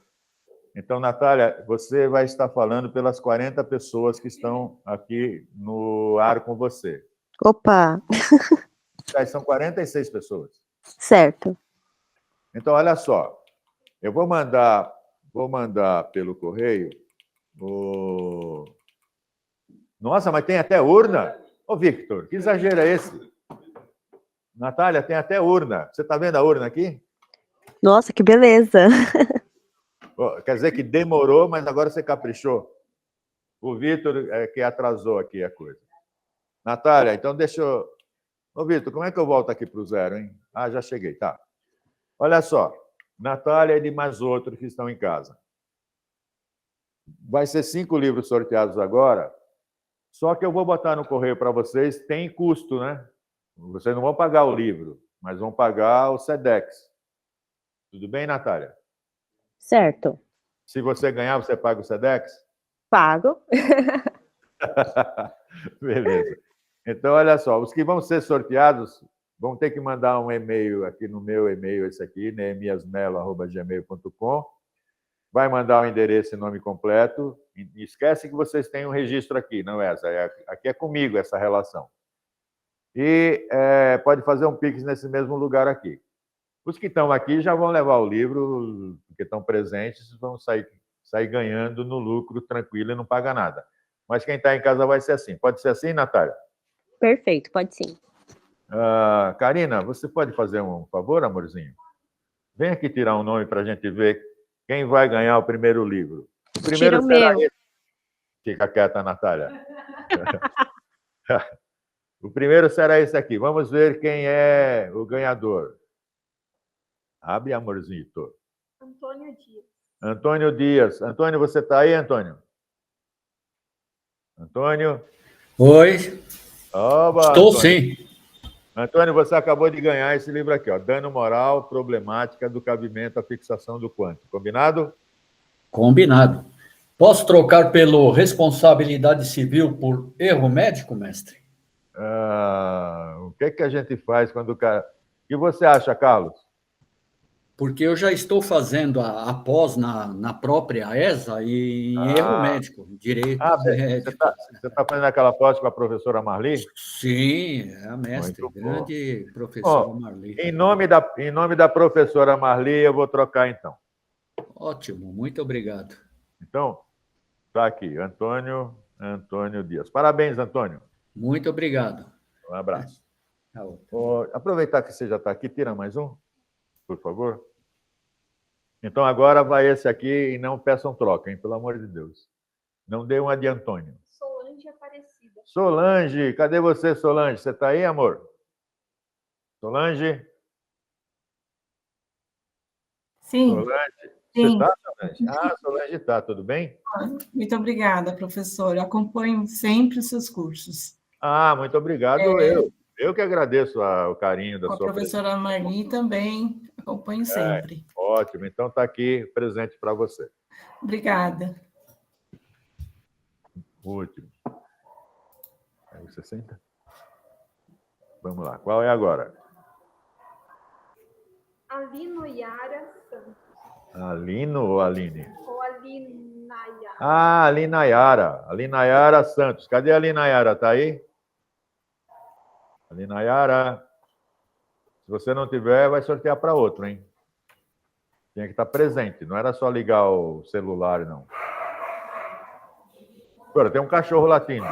Então, Natália, você vai estar falando pelas 40 pessoas que estão aqui no ar com você. Opa! São 46 pessoas. Certo. Então, olha só. Eu vou mandar pelo correio Nossa, mas tem até urna? Ô, Victor, que exagero é esse? Natália, tem até urna. Você está vendo a urna aqui? Nossa, que beleza! Quer dizer que demorou, mas agora você caprichou. O Vitor é que atrasou aqui a coisa. Natália, então deixa eu... Ô, Vitor, como é que eu volto aqui para o zero, hein? Ah, já cheguei, tá. Olha só, Natália e de mais outros que estão em casa. Vai ser 5 livros sorteados agora, só que eu vou botar no correio para vocês, tem custo, né? Vocês não vão pagar o livro, mas vão pagar o SEDEX. Tudo bem, Natália? Certo. Se você ganhar, você paga o SEDEX? Pago. Beleza. Então, olha só, os que vão ser sorteados vão ter que mandar um e-mail aqui no meu e-mail, esse aqui, neemiasmelo@gmail.com. Vai mandar o endereço e nome completo. E esquece que vocês têm um registro aqui, não é essa. Aqui é comigo essa relação. E pode fazer um Pix nesse mesmo lugar aqui. Os que estão aqui já vão levar o livro, porque estão presentes, vão sair ganhando no lucro tranquilo e não paga nada. Mas quem está em casa vai ser assim. Pode ser assim, Natália? Perfeito, pode sim. Karina, você pode fazer um favor, amorzinho? Vem aqui tirar um nome para a gente ver quem vai ganhar o primeiro livro. O primeiro Tira o será meu. esse. Fica quieta, Natália. O primeiro será esse aqui. Vamos ver quem é o ganhador. Abre, amorzito. Antônio Dias. Antônio Dias. Antônio, você está aí, Antônio? Antônio? Oi, Oba, estou Antônio. sim. Antônio, você acabou de ganhar esse livro aqui, ó, Dano Moral, Problemática do Cabimento à Fixação do Quanto. Combinado? Combinado. Posso trocar pelo responsabilidade civil por erro médico, mestre? O que a gente faz quando o cara... O que você acha, Carlos? Porque eu já estou fazendo a pós na própria ESA e em erro médico, direito médico. Você está fazendo aquela pós com a professora Marli? Sim, é a mestre, Muito grande professora Marli. Em nome da professora Marli, eu vou trocar, então. Ótimo, muito obrigado. Então, está aqui, Antônio Dias. Parabéns, Antônio. Muito obrigado. Um abraço. Tá bom. Aproveitar que você já está aqui, tira mais um, por favor. Então, agora vai esse aqui e não peçam troca, hein? Pelo amor de Deus. Não dê uma de Antônio. Solange Aparecida. Solange, cadê você, Solange? Você está aí, amor? Solange? Sim. Solange? Sim. Você está, Solange? Solange está, tudo bem? Muito obrigada, professor. Eu acompanho sempre os seus cursos. Muito obrigado. Eu que agradeço o carinho da Com a sua professora Marli também, acompanho sempre. Ótimo, então está aqui presente para você. Obrigada. Último. Aí você senta. Vamos lá, qual é agora? Alino Yara Santos. Alino ou Aline? Ou Alinayara. Alinayara. Alinayara Santos. Cadê a Alinayara? Está aí? Alinayara. Se você não tiver, vai sortear para outro, hein? Tinha que estar presente. Não era só ligar o celular, não. Agora, tem um cachorro latindo.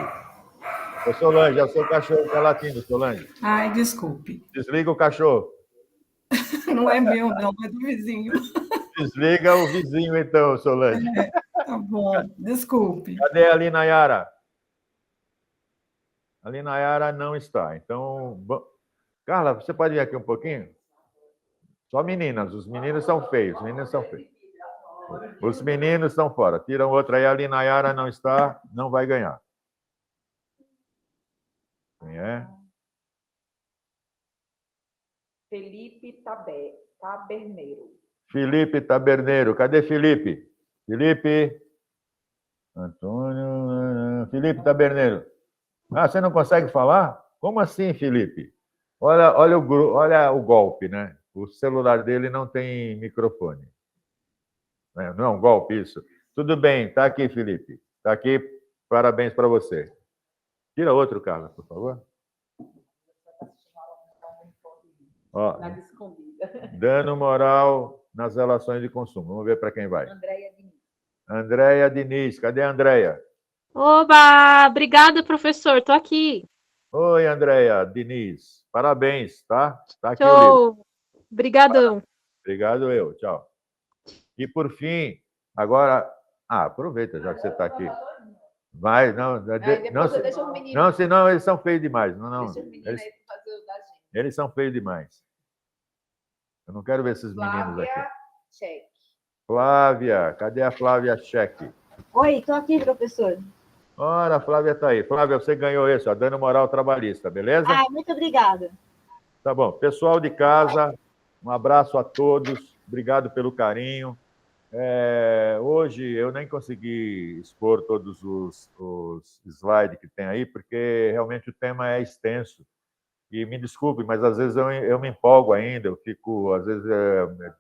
Ô, Solange, é o seu cachorro que está latindo, Solange. Ai, desculpe. Desliga o cachorro. Não é meu, não, é do vizinho. Desliga o vizinho, então, Solange. Tá bom, desculpe. Cadê a Alinayara? A Alinayara não está. Então, Carla, você pode ir aqui um pouquinho? Só meninas. Os meninos são feios. Os meninos são feios. Os meninos estão fora. Tiram outra aí. A Alinayara não está, não vai ganhar. Quem é? Felipe Taberneiro. Felipe Taberneiro. Cadê Felipe? Felipe. Antônio. Felipe Taberneiro. Você não consegue falar? Como assim, Felipe? Olha o golpe, né? O celular dele não tem microfone. Não é um golpe isso? Tudo bem, está aqui, Felipe. Está aqui, parabéns para você. Tira outro, Carla, por favor. Dano moral nas relações de consumo. Vamos ver para quem vai. Andréia Diniz. Cadê a Andréia? Oba! Obrigada, professor. Estou aqui. Oi, Andréia Diniz. Parabéns, tá? Tá aqui o livro. Show! Obrigadão. Obrigado, eu. Tchau. E, por fim, agora... aproveita, já que você está aqui. Vai, não... Não, senão eles são feios demais. Não. Deixa os meninos aí fazer o da gente. Eles são feios demais. Eu não quero ver esses meninos aqui. Flávia, cheque. Flávia, cadê a Flávia Cheque? Oi, estou aqui, professor. Ora, a Flávia está aí. Flávia, você ganhou esse, ó, dano moral trabalhista, beleza? Muito obrigada. Tá bom. Pessoal de casa, um abraço a todos. Obrigado pelo carinho. Hoje eu nem consegui expor todos os slides que tem aí, porque realmente o tema é extenso. E me desculpe, mas às vezes eu me empolgo ainda, eu fico, às vezes,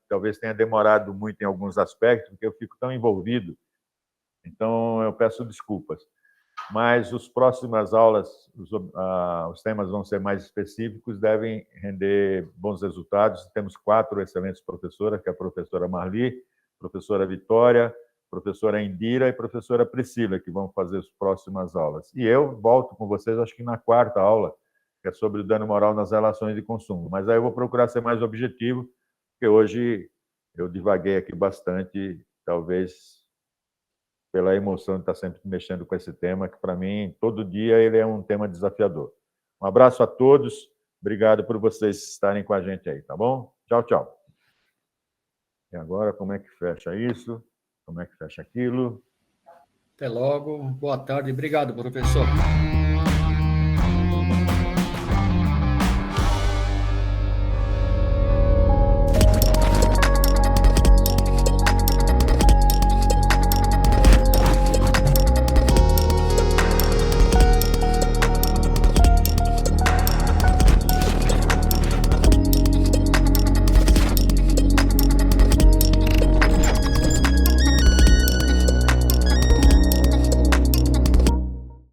talvez tenha demorado muito em alguns aspectos, porque eu fico tão envolvido. Então, eu peço desculpas. Mas as próximas aulas, os temas vão ser mais específicos, devem render bons resultados. Temos 4 excelentes professoras, que é a professora Marli, professora Vitória, professora Indira e professora Priscila, que vão fazer as próximas aulas. E eu volto com vocês, acho que na 4ª aula, que é sobre o dano moral nas relações de consumo. Mas aí eu vou procurar ser mais objetivo, porque hoje eu divaguei aqui bastante, talvez pela emoção de estar sempre mexendo com esse tema, que para mim, todo dia, ele é um tema desafiador. Um abraço a todos, obrigado por vocês estarem com a gente aí, tá bom? Tchau, tchau. E agora, como é que fecha isso? Como é que fecha aquilo? Até logo. Boa tarde. Obrigado, professor.